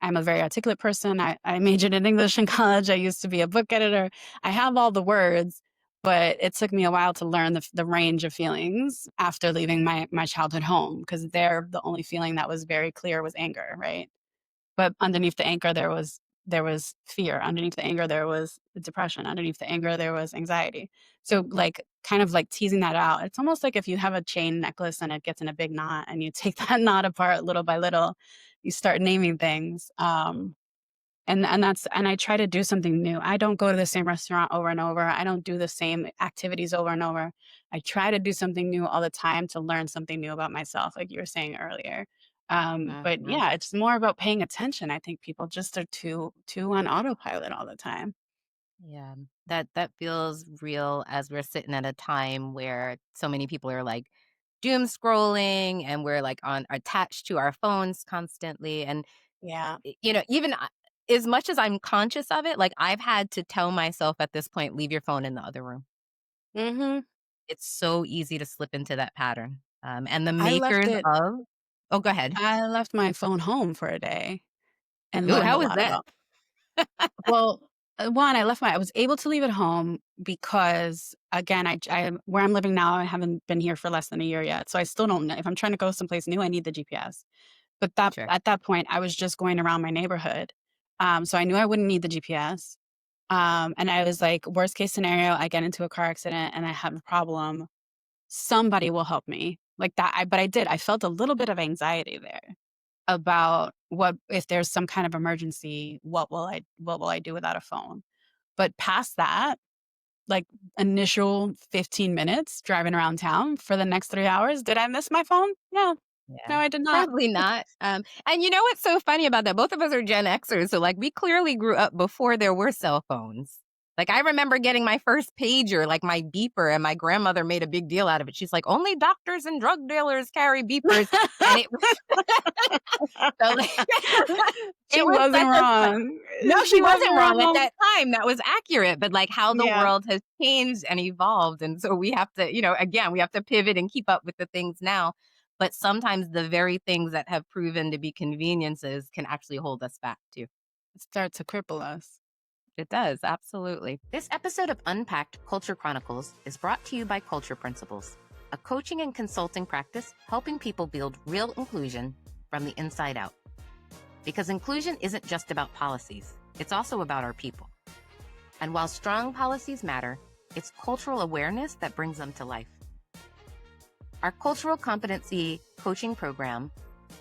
[SPEAKER 1] a very articulate person. I majored in English in college. I used to be a book editor. I have all the words, but it took me a while to learn the range of feelings after leaving my childhood home because there the only feeling that was very clear was anger, right? But underneath the anger there was fear. Underneath the anger there was depression. Underneath the anger there was anxiety. So like kind of like teasing that out. It's almost like if you have a chain necklace and it gets in a big knot and you take that knot apart little by little, you start naming things. And I try to do something new. I don't go to the same restaurant over and over. I don't do the same activities over and over. I try to do something new all the time to learn something new about myself, like you were saying earlier. But
[SPEAKER 2] Mhm.
[SPEAKER 1] yeah, it's more about paying attention. I think people just are too on autopilot all the time.
[SPEAKER 2] Yeah, that feels real as we're sitting at a time where so many people are like doom scrolling and we're like on attached to our phones constantly. And
[SPEAKER 1] Yeah.
[SPEAKER 2] even as much as I'm conscious of it, like I've had to tell myself at this point, leave your phone in the other room.
[SPEAKER 1] Mhm.
[SPEAKER 2] It's so easy to slip into that pattton. And the
[SPEAKER 1] I left
[SPEAKER 2] makers
[SPEAKER 1] it
[SPEAKER 2] of, oh, go ahead.
[SPEAKER 1] I left my phone home for a day and
[SPEAKER 2] Ooh,
[SPEAKER 1] learned a
[SPEAKER 2] how was
[SPEAKER 1] lot
[SPEAKER 2] that?
[SPEAKER 1] about well, 1, I was able to leave it home because, again, I where I'm living now, I haven't been here for less than a year yet, so I still don't know if I'm trying to go someplace new, I need the GPS. But that
[SPEAKER 2] Sure.
[SPEAKER 1] at that point, I was just going around my neighborhood, so I knew I wouldn't need the GPS, and I was like, "Worst case scenario, I get into a car accident and I have a problem, somebody will help me." Like that but I did, I felt a little bit of anxiety there about what if there's some kind of emergency, what will I do without a phone? But past that, like, initial 15 minutes driving around town for the next 3 hours, did I miss my phone? No.
[SPEAKER 2] Yeah.
[SPEAKER 1] No, I did not.
[SPEAKER 2] Probably not. And you know what's so funny about that? Both of us are Gen Xers, so, like, we clearly grew up before there were cell phones. Like, I remember getting my first pager, like, my beeper, and my grandmother made a big deal out of it. She's like, "Only doctors and drug dealers carry beepers," and it was so, like
[SPEAKER 1] She
[SPEAKER 2] it was
[SPEAKER 1] wasn't
[SPEAKER 2] such a fun.
[SPEAKER 1] wrong.
[SPEAKER 2] No, she
[SPEAKER 1] She wasn't
[SPEAKER 2] wasn't wrong at
[SPEAKER 1] wrong.
[SPEAKER 2] that time, that was accurate, but, like, how the
[SPEAKER 1] Yeah,
[SPEAKER 2] world has changed and evolved, and so we have to, again, we have to pivot and keep up with the things now, but sometimes the very things that have proven to be conveniences can actually hold us back too.
[SPEAKER 1] it starts to cripple us.
[SPEAKER 2] It does, absolutely. This episode of Unpacked Culture Chronicles is brought to you by Culture Principles, a coaching and consulting practice helping people build real inclusion from the inside out. Because inclusion isn't just about policies, it's also about our people. And while strong policies matter, it's cultural awareness that brings them to life. Our cultural competency coaching program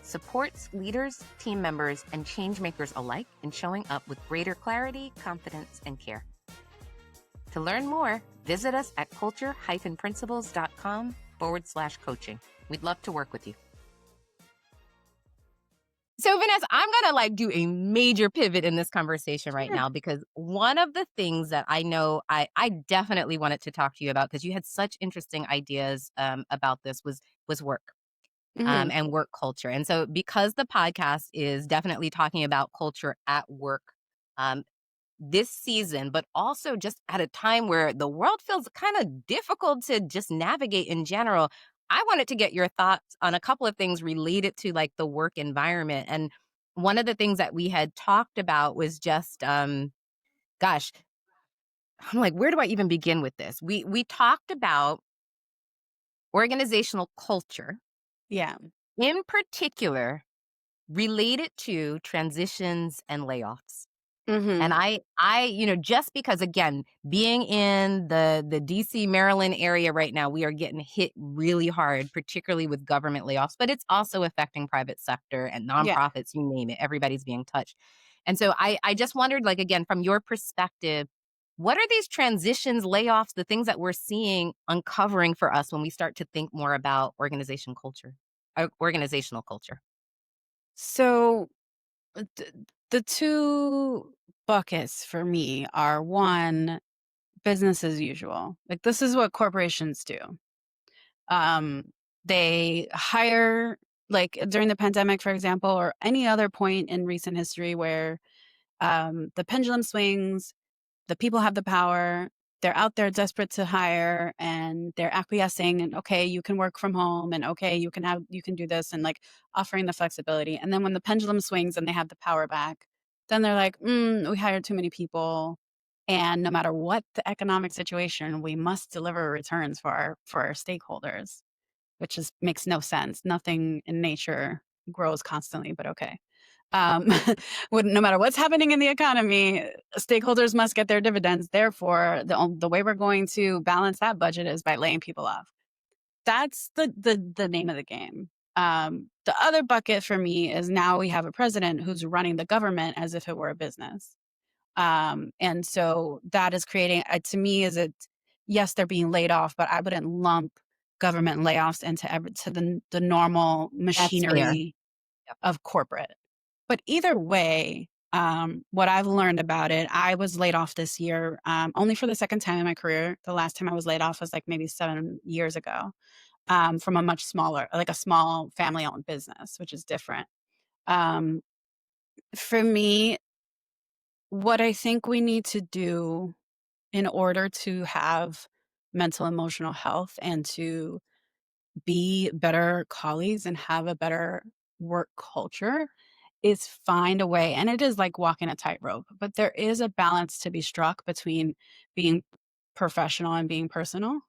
[SPEAKER 2] supports leaders, team members, and change makers alike in showing up with greater clarity, confidence, and care. To learn more, visit us at culture-principles.com/coaching. We'd love to work with you. So, Vanessa, I'm going to like do a major pivot in this conversation right
[SPEAKER 1] Sure.
[SPEAKER 2] now because one of the things that I know I definitely wanted to talk to you about because you had such interesting ideas about this was work
[SPEAKER 1] Mhm.
[SPEAKER 2] and work culture. And so, because the podcast is definitely talking about culture at work, um, this season, but also just at a time where the world feels kind of difficult to just navigate in general. I wanted to get your thoughts on a couple of things related to like the work environment. And one of the things that we had talked about was just gosh, I'm like, where do I even begin with this? We talked about organizational culture,
[SPEAKER 1] Yeah.
[SPEAKER 2] in particular related to transitions and layoffs. And
[SPEAKER 1] Mhm.
[SPEAKER 2] just because again, being in the DC, Maryland area right now, we are getting hit really hard, particularly with government layoffs, but it's also affecting private sector and
[SPEAKER 1] Yeah.
[SPEAKER 2] nonprofits, you name it, everybody's being touched. And so I just wondered, like, again, from your perspective, what are these transitions, layoffs, the things that we're seeing uncovering for us when we start to think more about organizational culture?
[SPEAKER 1] So, th the 2 buckets for me are, 1, business as usual. Like, this is what corporations do. Um, they hire like during the pandemic, for example, or any other point in recent history where the pendulum swings, the people have the power. They're out there desperate to hire and they're acquiescing and okay, you can work from home and okay, you can do this and like offering the flexibility. And then when the pendulum swings and they have the power back, then they're like, we hired too many people. And no matter what the economic situation, we must deliver returns for our stakeholders, which is makes no sense. Nothing in nature grows constantly, but okay. Um, no matter what's happening in the economy, stakeholders must get their dividends. Therefore, the way we're going to balance that budget is by laying people off. That's the name of the game. The other bucket for me is now we have a president who's running the government as if it were a business. And so that is creating, to me, is it, yes, they're being laid off, but I wouldn't lump government layoffs into to the normal
[SPEAKER 2] That's fair.
[SPEAKER 1] machinery
[SPEAKER 2] Yep.
[SPEAKER 1] of corporate. But either way, what I've learned about it, I was laid off this year, only for the second time in my career. The last time I was laid off was like maybe 7 years ago, from a much smaller, like a small family owned business, which is different. Um, for me, what I think we need to do in order to have mental emotional health and to be better colleagues and have a better work culture is find a way, and it is like walking a tightrope, but there is a balance to be struck between being professional and being personal.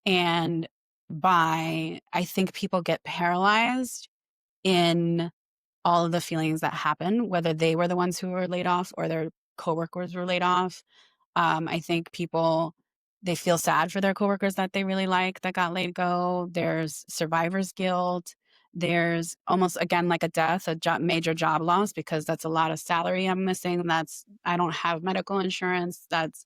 [SPEAKER 1] And I think people get paralyzed in all of the feelings that happen, whether they were the ones who were laid off or their coworkers were laid off. I think people they feel sad for their coworkers that they really like that got let go. There's survivor's guilt. There's almost again like a death, a major job loss because that's a lot of salary I'm missing. That's I don't have medical insurance. That's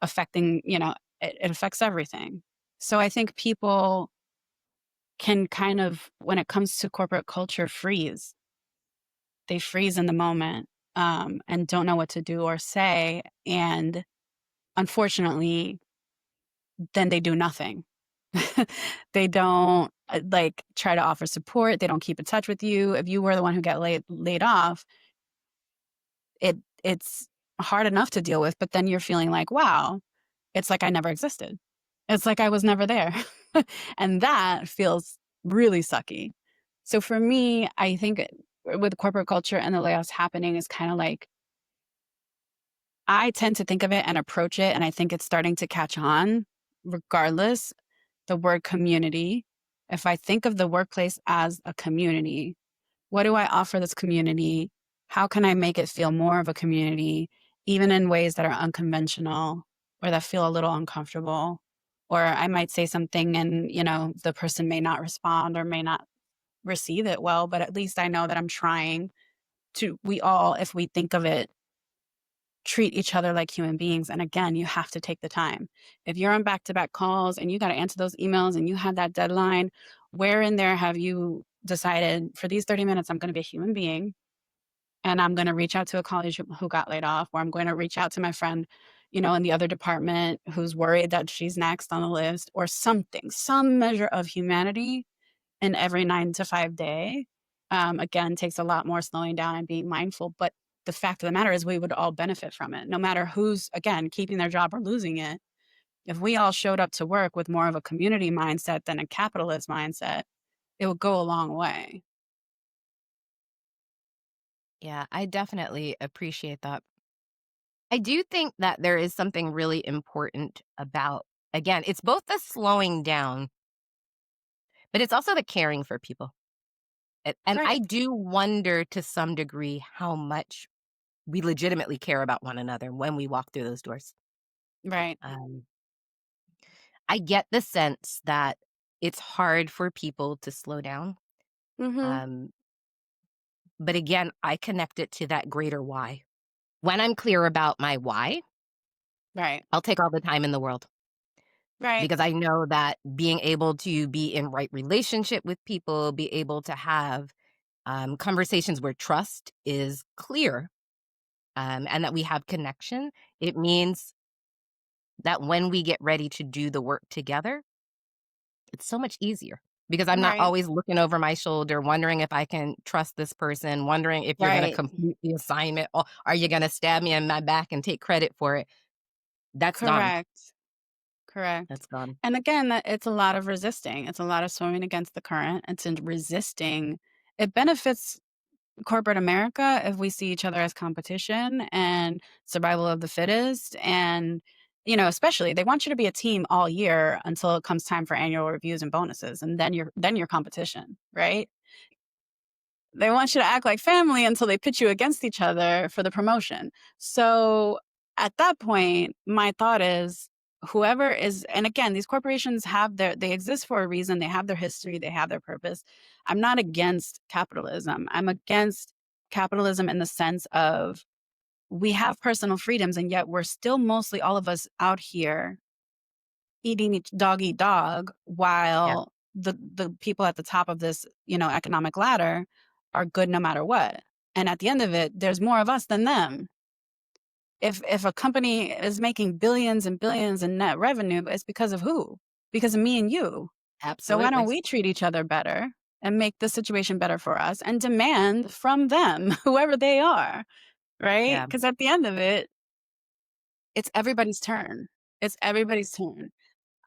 [SPEAKER 1] affecting, it affects everything. So I think people can kind of, when it comes to corporate culture, freeze. They freeze in the moment and don't know what to do or say. And unfortunately, then they do nothing. They don't like try to offer support. They don't keep in touch with you. If you were the one who got laid off, it's hard enough to deal with, but then you're feeling like, wow, it's like I never existed. It's like I was never there. And that feels really sucky. So for me, I think with corporate culture and the layoffs happening is kind of like I tend to think of it and approach it, and I think it's starting to catch on regardless. The word community. If I think of the workplace as a community, what do I offer this community? How can I make it feel more of a community, even in ways that are unconventional or that feel a little uncomfortable? Or I might say something and, the person may not respond or may not receive it well, but at least I know that I'm trying to, we all, if we think of it, treat each other like human beings. And again, you have to take the time. If you're on back to back calls and you got to answer those emails and you have that deadline, where in there have you decided for these 30 minutes, I'm going to be a human being and I'm going to reach out to a colleague who got laid off, or I'm going to reach out to my friend, in the other department who's worried that she's next on the list or something, some measure of humanity in every 9 to 5 day, again, takes a lot more slowing down and being mindful. But the fact of the matter is we would all benefit from it, no matter who's, again, keeping their job or losing it. If we all showed up to work with more of a community mindset than a capitalist mindset, it would go a long way.
[SPEAKER 2] Yeah, I definitely appreciate that. I do think that there is something really important about, again, it's both the slowing down, but it's also the caring for people. And I
[SPEAKER 1] Right.
[SPEAKER 2] do wonder to some degree how much we legitimately care about one another when we walk through those doors.
[SPEAKER 1] Right.
[SPEAKER 2] Um, I get the sense that it's hard for people to slow down.
[SPEAKER 1] Mhm.
[SPEAKER 2] Um, but again, I connect it to that greater why. When I'm clear about my why,
[SPEAKER 1] Right.
[SPEAKER 2] I'll take all the time in the world
[SPEAKER 1] Right.
[SPEAKER 2] because I know that being able to be in right relationship with people, be able to have conversations where trust is clear, and that we have connection, it means that when we get ready to do the work together, it's so much easier. because I'm not
[SPEAKER 1] Right.
[SPEAKER 2] always looking over my shoulder, wondering if I can trust this person, wondering if you're gonna
[SPEAKER 1] Right.
[SPEAKER 2] complete the assignment, or are you gonna stab me in my back and take credit for it? That's gone.
[SPEAKER 1] Correct. Correct.
[SPEAKER 2] That's gone.
[SPEAKER 1] And again, that it's a lot of resisting. It's a lot of swimming against the current. It's in resisting. It benefits corporate America if we see each other as competition and survival of the fittest. And, especially they want you to be a team all year until it comes time for annual reviews and bonuses. And then you're competition, right? They want you to act like family until they pit you against each other for the promotion. So at that point, my thought is whoever is, and again, these corporations they exist for a reason. They have their history, they have their purpose. I'm not against capitalism. I'm against capitalism in the sense of we have personal freedoms and yet we're still mostly all of us out here eat dog
[SPEAKER 2] Yeah,
[SPEAKER 1] while the people at the top of this, economic ladder are good no matter what. And at the end of it, there's more of us than them. If a company is making billions and billions in net revenue, it's because of who? Because of me and you. So why don't
[SPEAKER 2] absolutely.
[SPEAKER 1] we treat each other better and make the situation better for us and demand from them, whoever they are, right?
[SPEAKER 2] Yeah.
[SPEAKER 1] Because at the end of it, it's everybody's turn. It's everybody's turn.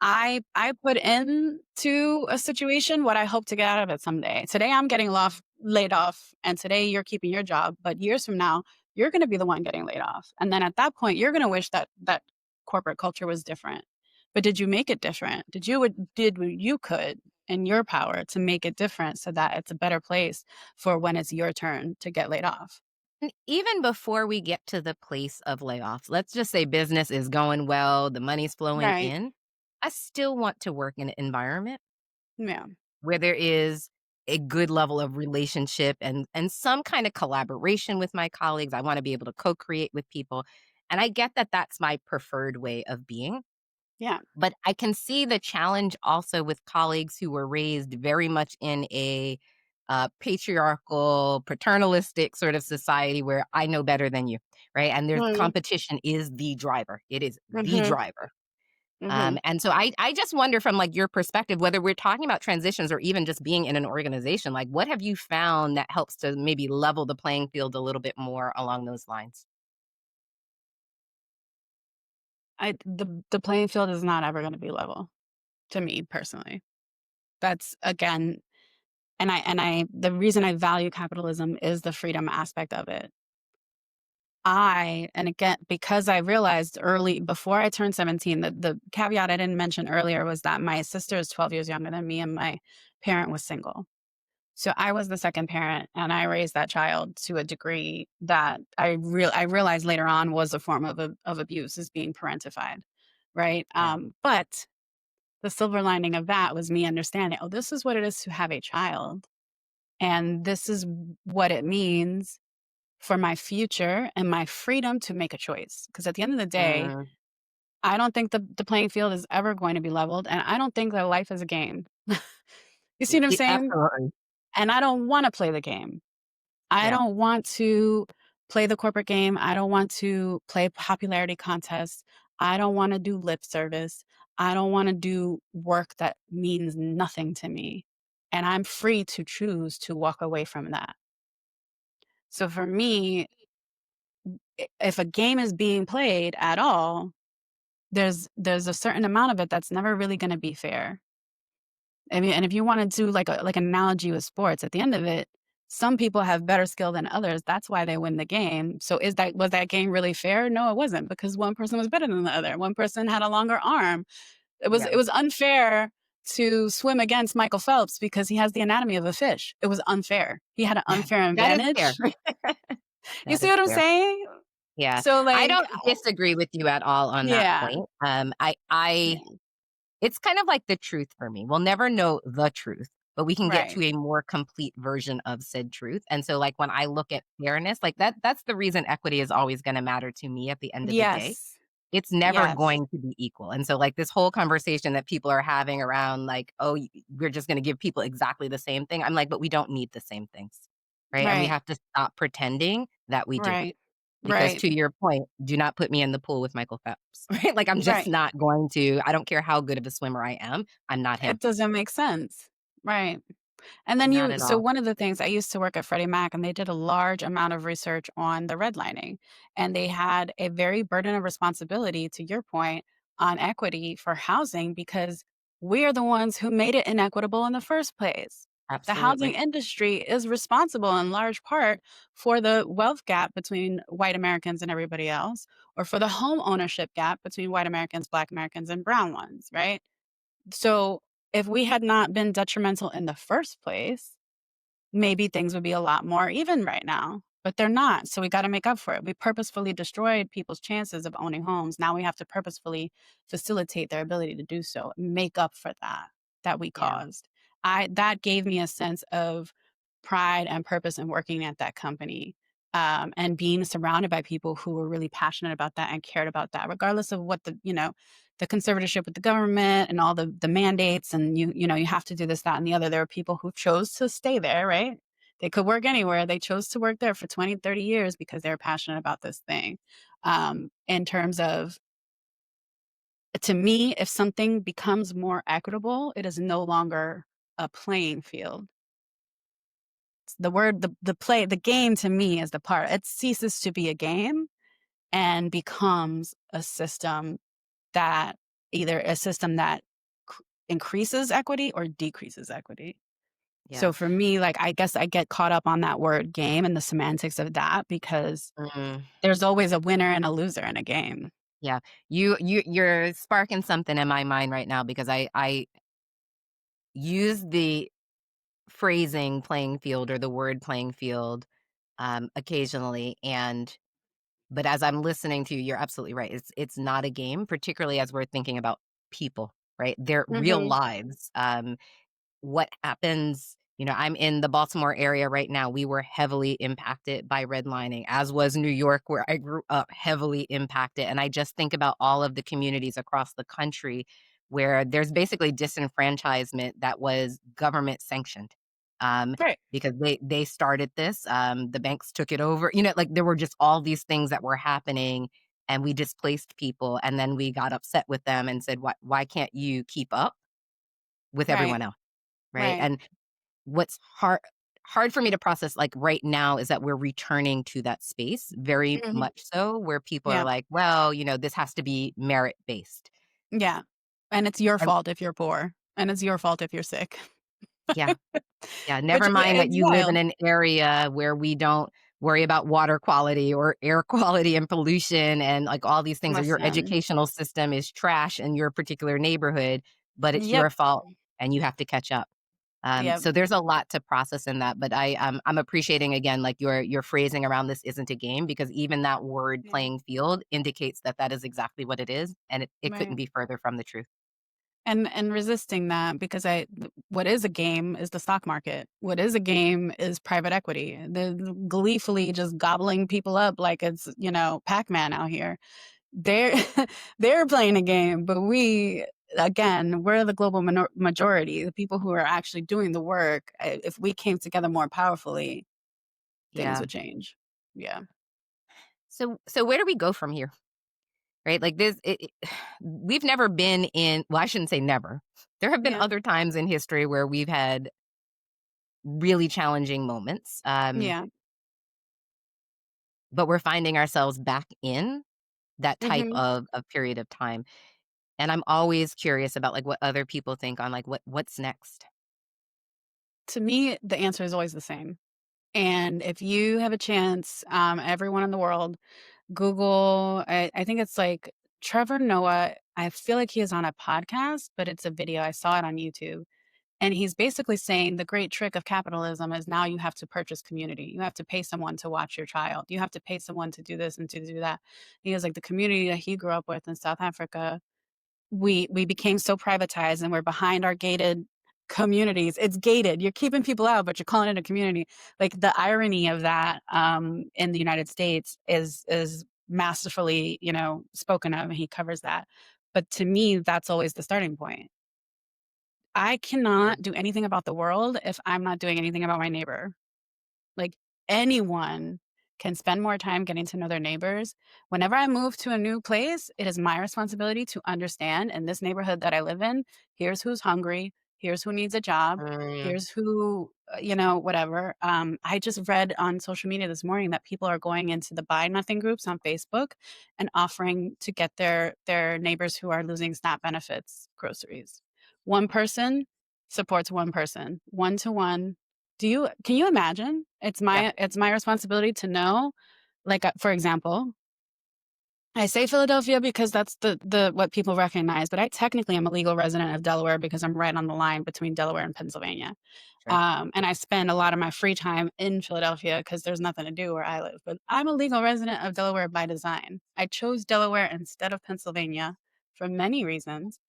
[SPEAKER 1] I put into a situation what I hope to get out of it someday. Today I'm getting laid off, and today you're keeping your job, but years from now, you're gonna be the one getting laid off. And then at that point, you're gonna wish that corporate culture was different. But did you make it different? Did what you could in your power to make it different so that it's a better place for when it's your turn to get laid off?
[SPEAKER 2] And even before we get to the place of layoffs, let's just say business is going well, the money's flowing
[SPEAKER 1] Right.
[SPEAKER 2] in. I still want to work in an environment
[SPEAKER 1] Yeah.
[SPEAKER 2] where there is a good level of relationship and some kind of collaboration with my colleagues. I want to be able to co-create with people. And I get that that's my preferred way of being.
[SPEAKER 1] Yeah.
[SPEAKER 2] But I can see the challenge also with colleagues who were raised very much in a patriarchal, paternalistic sort of society where I know better than you, right? And there's
[SPEAKER 1] Mm.
[SPEAKER 2] competition is the driver. It is the
[SPEAKER 1] Mhm.
[SPEAKER 2] driver.
[SPEAKER 1] Mhm.
[SPEAKER 2] And so I just wonder from like your perspective, whether we're talking about transitions or even just being in an organization, like what have you found that helps to maybe level the playing field a little bit more along those lines?
[SPEAKER 1] The playing field is not ever gonna be level to me personally. That's again, and I the reason I value capitalism is the freedom aspect of it. And again, because I realized early before I turned 17, the caveat I didn't mention earlier was that my sister is 12 years younger than me and my parent was single. So I was the second parent and I raised that child to a degree that I realized later on was a form of abuse is being parentified, right?
[SPEAKER 2] Yeah.
[SPEAKER 1] But the silver lining of that was me understanding, oh, this is what it is to have a child. And this is what it means for my future and my freedom to make a choice. Because at the end of the day,
[SPEAKER 2] Mm,
[SPEAKER 1] I don't think the playing field is ever going to be leveled. And I don't think that life is a game. You see what I'm saying?
[SPEAKER 2] absolutely.
[SPEAKER 1] And I don't want to play the game. I
[SPEAKER 2] Yeah.
[SPEAKER 1] don't want to play the corporate game. I don't want to play popularity contests. I don't want to do lip service. I don't want to do work that means nothing to me. And I'm free to choose to walk away from that. So for me, if a game is being played at all, there's a certain amount of it that's never really going to be fair. I mean, and if you wanted to like an analogy with sports, at the end of it, some people have better skill than others. That's why they win the game. So was that game really fair? No, it wasn't because one person was better than the other. One person had a longer arm.
[SPEAKER 2] Yeah.
[SPEAKER 1] It was unfair to swim against Michael Phelps because he has the anatomy of a fish. It was unfair. He had an unfair
[SPEAKER 2] That is fair.
[SPEAKER 1] advantage. You
[SPEAKER 2] That
[SPEAKER 1] see
[SPEAKER 2] is
[SPEAKER 1] what I'm
[SPEAKER 2] fair.
[SPEAKER 1] saying?
[SPEAKER 2] Yeah.
[SPEAKER 1] So
[SPEAKER 2] I
[SPEAKER 1] like,
[SPEAKER 2] don't disagree with you at all on that
[SPEAKER 1] yeah,
[SPEAKER 2] point. I
[SPEAKER 1] yeah,
[SPEAKER 2] it's kind of like the truth for me. We'll never know the truth, but we can get
[SPEAKER 1] right.
[SPEAKER 2] to a more complete version of said truth. And so like when I look at fairness, like that's the reason equity is always going to matter to me at the end of the day.
[SPEAKER 1] Yes,
[SPEAKER 2] It's never
[SPEAKER 1] yes,
[SPEAKER 2] going to be equal. And so like this whole conversation that people are having around like, oh, we're just going to give people exactly the same thing. I'm like, but we don't need the same things. Right? And we
[SPEAKER 1] right,
[SPEAKER 2] have to stop pretending that we do.
[SPEAKER 1] right,
[SPEAKER 2] Because
[SPEAKER 1] right,
[SPEAKER 2] to your point, do not put me in the pool with Michael Phelps, right? Like, I'm just
[SPEAKER 1] right.
[SPEAKER 2] not going to. I don't care how good of a swimmer I am, I'm not him.
[SPEAKER 1] It doesn't make sense. Right. And then
[SPEAKER 2] Not
[SPEAKER 1] you
[SPEAKER 2] at
[SPEAKER 1] so
[SPEAKER 2] all.
[SPEAKER 1] one of the things I used to work at Freddie Mac, and they did a large amount of research on the redlining, and they had a very burden of responsibility, to your point, on equity for housing because we are the ones who made it inequitable in the first place. The housing
[SPEAKER 2] Absolutely.
[SPEAKER 1] industry is responsible in large part for the wealth gap between white Americans and everybody else, or for the home ownership gap between white Americans, black Americans, and brown ones, right? So if we had not been detrimental in the first place, maybe things would be a lot more even right now, but they're not, so we gotta make up for it. We purposefully destroyed people's chances of owning homes. Now we have to purposefully facilitate their ability to do so, make up for that we
[SPEAKER 2] Yeah.
[SPEAKER 1] caused. I That gave me a sense of pride and purpose in working at that company, and being surrounded by people who were really passionate about that and cared about that, regardless of what the conservatorship with the government and all the mandates and you have to do this, that, and the other. There were people who chose to stay there, right? They could work anywhere. They chose to work there for 20, 30 years because they were passionate about this thing. In terms of, to me, if something becomes more equitable, it is no longer a playing field. The word, the game to me is the part. It ceases to be a game and becomes a system that either a system that increases equity or decreases equity.
[SPEAKER 2] Yeah.
[SPEAKER 1] So for me, like, I guess I get caught up on that word game and the semantics of that because
[SPEAKER 2] Mm,
[SPEAKER 1] there's always a winner and a loser in a game.
[SPEAKER 2] yeah. You're sparking something in my mind right now because I use the phrasing playing field or the word playing field occasionally, and but as I'm listening to you, you're absolutely right. It's not a game, particularly as we're thinking about people, right? Their real
[SPEAKER 1] Mhm.
[SPEAKER 2] lives. What happens, I'm in the Baltimore area right now. We were heavily impacted by redlining, as was New York, where I grew up, heavily impacted. And I just think about all of the communities across the country where there's basically disenfranchisement that was government sanctioned. Um,
[SPEAKER 1] Right,
[SPEAKER 2] because they started this, the banks took it over. Like there were just all these things that were happening, and we displaced people, and then we got upset with them and said, why can't you keep up with
[SPEAKER 1] right,
[SPEAKER 2] everyone else? Right?
[SPEAKER 1] right.
[SPEAKER 2] And what's hard for me to process, like, right now is that we're returning to that space very
[SPEAKER 1] Mhm.
[SPEAKER 2] much so where people are
[SPEAKER 1] Yeah,
[SPEAKER 2] like, "Well, this has to be merit-based."
[SPEAKER 1] yeah. And it's your
[SPEAKER 2] And
[SPEAKER 1] fault if you're poor, and it's your fault if you're sick.
[SPEAKER 2] yeah, yeah,
[SPEAKER 1] Which
[SPEAKER 2] never
[SPEAKER 1] yeah,
[SPEAKER 2] mind that
[SPEAKER 1] it's
[SPEAKER 2] you live in
[SPEAKER 1] wild.
[SPEAKER 2] an area where we don't worry about water quality or air quality and pollution and, like, all these things, or your
[SPEAKER 1] Listen.
[SPEAKER 2] educational system is trash in your particular neighborhood, but it's
[SPEAKER 1] Yep.
[SPEAKER 2] your fault and you have to catch up.
[SPEAKER 1] Yep.
[SPEAKER 2] So there's a lot to process in that, but I'm appreciating again, like your phrasing around this isn't a game because even that word
[SPEAKER 1] Yeah.
[SPEAKER 2] playing field indicates that that is exactly what it is, and it couldn't
[SPEAKER 1] Right.
[SPEAKER 2] be further from the truth.
[SPEAKER 1] And resisting that because what is a game is the stock market. What is a game is private equity. The gleefully just gobbling people up like it's, Pac-Man out here. They're they're playing a game, but we're the global majority, the people who are actually doing the work. If we came together more powerfully, things
[SPEAKER 2] Yeah.
[SPEAKER 1] would change. Yeah.
[SPEAKER 2] So where do we go from here? Right? Like this, we've never been in. Well, I shouldn't say never. There have been
[SPEAKER 1] Yeah.
[SPEAKER 2] other times in history where we've had really challenging moments,
[SPEAKER 1] Yeah.
[SPEAKER 2] but we're finding ourselves back in that type
[SPEAKER 1] Mhm.
[SPEAKER 2] of period of time. And I'm always curious about, like, what other people think on, like, what's next?
[SPEAKER 1] To me, the answer is always the same. And if you have a chance, everyone in the world, Google, I think it's like Trevor Noah. I feel like he is on a podcast, but it's a video. I saw it on YouTube. And he's basically saying the great trick of capitalism is now you have to purchase community. You have to pay someone to watch your child. You have to pay someone to do this and to do that. He was like the community that he grew up with in South Africa, we became so privatized and we're behind our gated communities. It's gated. You're keeping people out, but you're calling it a community. Like the irony of that in the United States is masterfully, spoken of, and he covers that. But to me, that's always the starting point. I
[SPEAKER 2] Yeah.
[SPEAKER 1] cannot do anything about the world if I'm not doing anything about my neighbor. Like, anyone can spend more time getting to know their neighbors. Whenever I move to a new place, it is my responsibility to understand in this neighborhood that I live in, here's who's hungry, Here's who needs a job.
[SPEAKER 2] Mm,
[SPEAKER 1] Here's who, whatever. I just read on social media this morning that people are going into the buy nothing groups on Facebook and offering to get their neighbors who are losing SNAP benefits groceries. One person supports one person, one to one. Can you imagine?
[SPEAKER 2] yeah,
[SPEAKER 1] It's my responsibility to know, like, for example, I say Philadelphia because that's the what people recognize, but I technically am a legal resident of Delaware because I'm right on the line between Delaware and Pennsylvania.
[SPEAKER 2] sure.
[SPEAKER 1] And I spend a lot of my free time in Philadelphia because there's nothing to do where I live. But I'm a legal resident of Delaware by design. I chose Delaware instead of Pennsylvania for many reasons.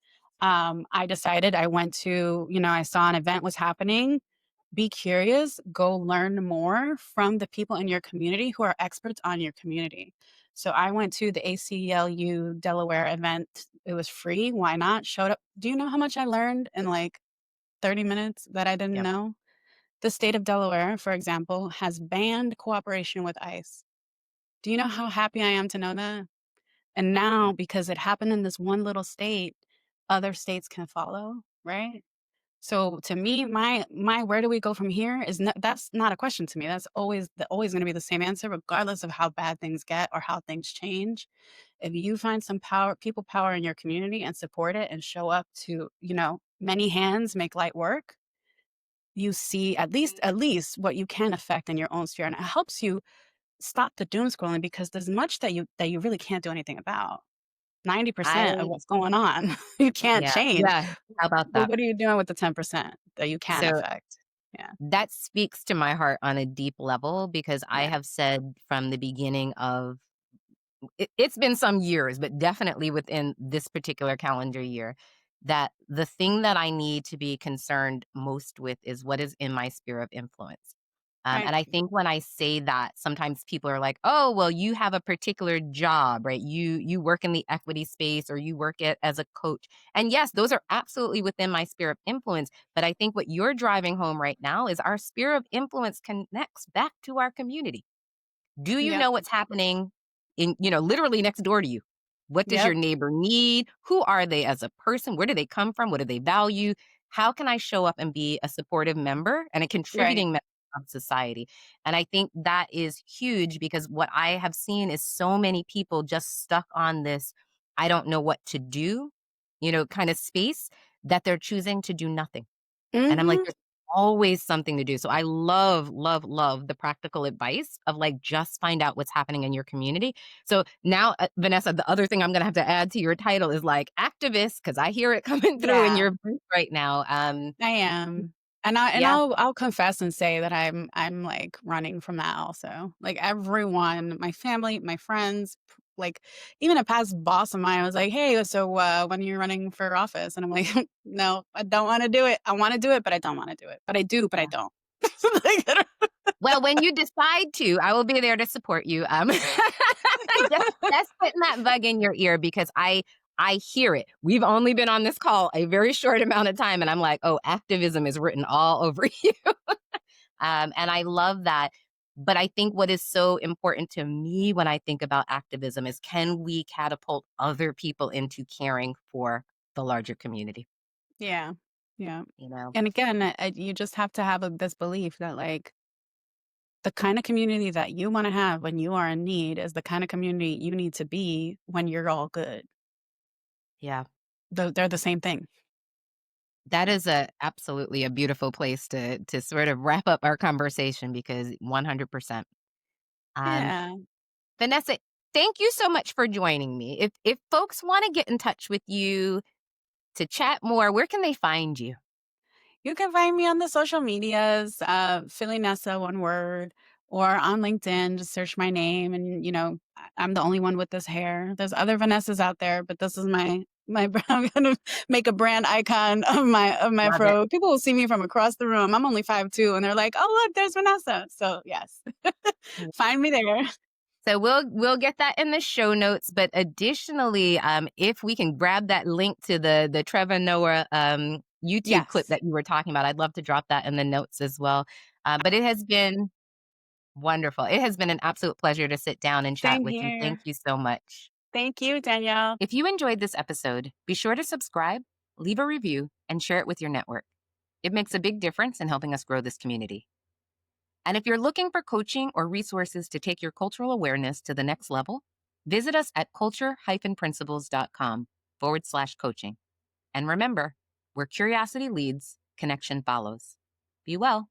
[SPEAKER 1] I decided I went to, I saw an event was happening. Be curious, go learn more from the people in your community who are experts on your community. So I went to the ACLU Delaware event. It was free. Why not? Showed up. Do you know how much I learned in like 30 minutes that I didn't
[SPEAKER 2] Yeah.
[SPEAKER 1] know? The state of Delaware, for example, has banned cooperation with ICE. Do you know how happy I am to know that? And now, because it happened in this one little state, other states can follow, right? So to me, my where do we go from here is not, that's not a question to me. That's always going to be the same answer, regardless of how bad things get or how things change. If you find some people power in your community and support it and show up to, many hands make light work, you see at least what you can affect in your own sphere. And it helps you stop the doom scrolling because there's much that you really can't do anything about. 90% of
[SPEAKER 2] I
[SPEAKER 1] what's going on, you can't
[SPEAKER 2] yeah,
[SPEAKER 1] change.
[SPEAKER 2] yeah. How about
[SPEAKER 1] But
[SPEAKER 2] that?
[SPEAKER 1] what are you doing with the 10% that you can
[SPEAKER 2] So
[SPEAKER 1] affect? Yeah,
[SPEAKER 2] that speaks to my heart on a deep level because I
[SPEAKER 1] yeah,
[SPEAKER 2] have said from the beginning of it's been some years, but definitely within this particular calendar year, that the thing that I need to be concerned most with is what is in my sphere of influence.
[SPEAKER 1] right.
[SPEAKER 2] And I think when I say that, sometimes people are like, "Oh, well, you have a particular job, right? You work in the equity space, or you work it as a coach." And yes, those are absolutely within my sphere of influence. But I think what you're driving home right now is our sphere of influence connects back to our community. Do you
[SPEAKER 1] Yep,
[SPEAKER 2] know what's happening in, literally next door to you? What does your
[SPEAKER 1] yep,
[SPEAKER 2] neighbor need? Who are they as a person? Where do they come from? What do they value? How can I show up and be a supportive member and a
[SPEAKER 1] right.
[SPEAKER 2] contributing member of society? And I think that is huge because what I have seen is so many people just stuck on this, I don't know what to do, kind of space that they're choosing to do nothing. And I'm like,
[SPEAKER 1] Mhm.
[SPEAKER 2] there's always something to do. So I love, love, love the practical advice of like, just find out what's happening in your community. So now, Vanessa, the other thing I'm going to have to add to your title is like activist, because I hear it coming through in
[SPEAKER 1] Yeah,
[SPEAKER 2] your voice right now.
[SPEAKER 1] I am. And
[SPEAKER 2] Yeah,
[SPEAKER 1] I'll confess and say that I'm, like, running from that also. Like, everyone, my family, my friends, like, even a past boss of mine was like, "Hey, so, when are you running for office?" And I'm like, "No, I don't wanna do it. I wanna do it, but I don't wanna do it. But I do, but I
[SPEAKER 2] yeah.
[SPEAKER 1] don't." Like, I don't
[SPEAKER 2] Well, when you decide to, I will be there to support you. Just putting that bug in your ear because I hear it. We've only been on this call a very short amount of time, and I'm like, oh, activism is written all over you. And I love that. But I think what is so important to me when I think about activism is can we catapult other people into caring for the larger community?
[SPEAKER 1] Yeah, yeah.
[SPEAKER 2] You know?
[SPEAKER 1] And again, you just have to have this belief that, like, the kind of community that you wanna have when you are in need is the kind of community you need to be when you're all good.
[SPEAKER 2] Yeah.
[SPEAKER 1] They're the same thing.
[SPEAKER 2] That is a absolutely a beautiful place to sort of wrap up our conversation because 100%. Um,
[SPEAKER 1] Yeah.
[SPEAKER 2] Vanessa, thank you so much for joining me. If folks want to get in touch with you to chat more, where can they find you?
[SPEAKER 1] You can find me on the social medias, Philly Nessa, one word, or on LinkedIn. Just search my name, and I'm the only one with this hair. There's other Vanessas out there, but this is my. I'm gonna make a brand icon of my
[SPEAKER 2] Love it.
[SPEAKER 1] pro. People will see me from across the room. I'm only 5'2", and they're like, "Oh, look, there's Vanessa." So yes, find me there.
[SPEAKER 2] So we'll get that in the show notes. But additionally, if we can grab that link to the Trevor Noah YouTube clip
[SPEAKER 1] Yes,
[SPEAKER 2] that you were talking about, I'd love to drop that in the notes as well. But it has been wonderful. It has been an absolute pleasure to sit down and chat
[SPEAKER 1] same
[SPEAKER 2] with you. Thank
[SPEAKER 1] here.
[SPEAKER 2] you so much.
[SPEAKER 1] Thank you, Danielle.
[SPEAKER 2] If you enjoyed this episode, be sure to subscribe, leave a review, and share it with your network. It makes a big difference in helping us grow this community. And if you're looking for coaching or resources to take your cultural awareness to the next level, visit us at culture-principles.com/coaching. And remember, where curiosity leads, connection follows. Be well.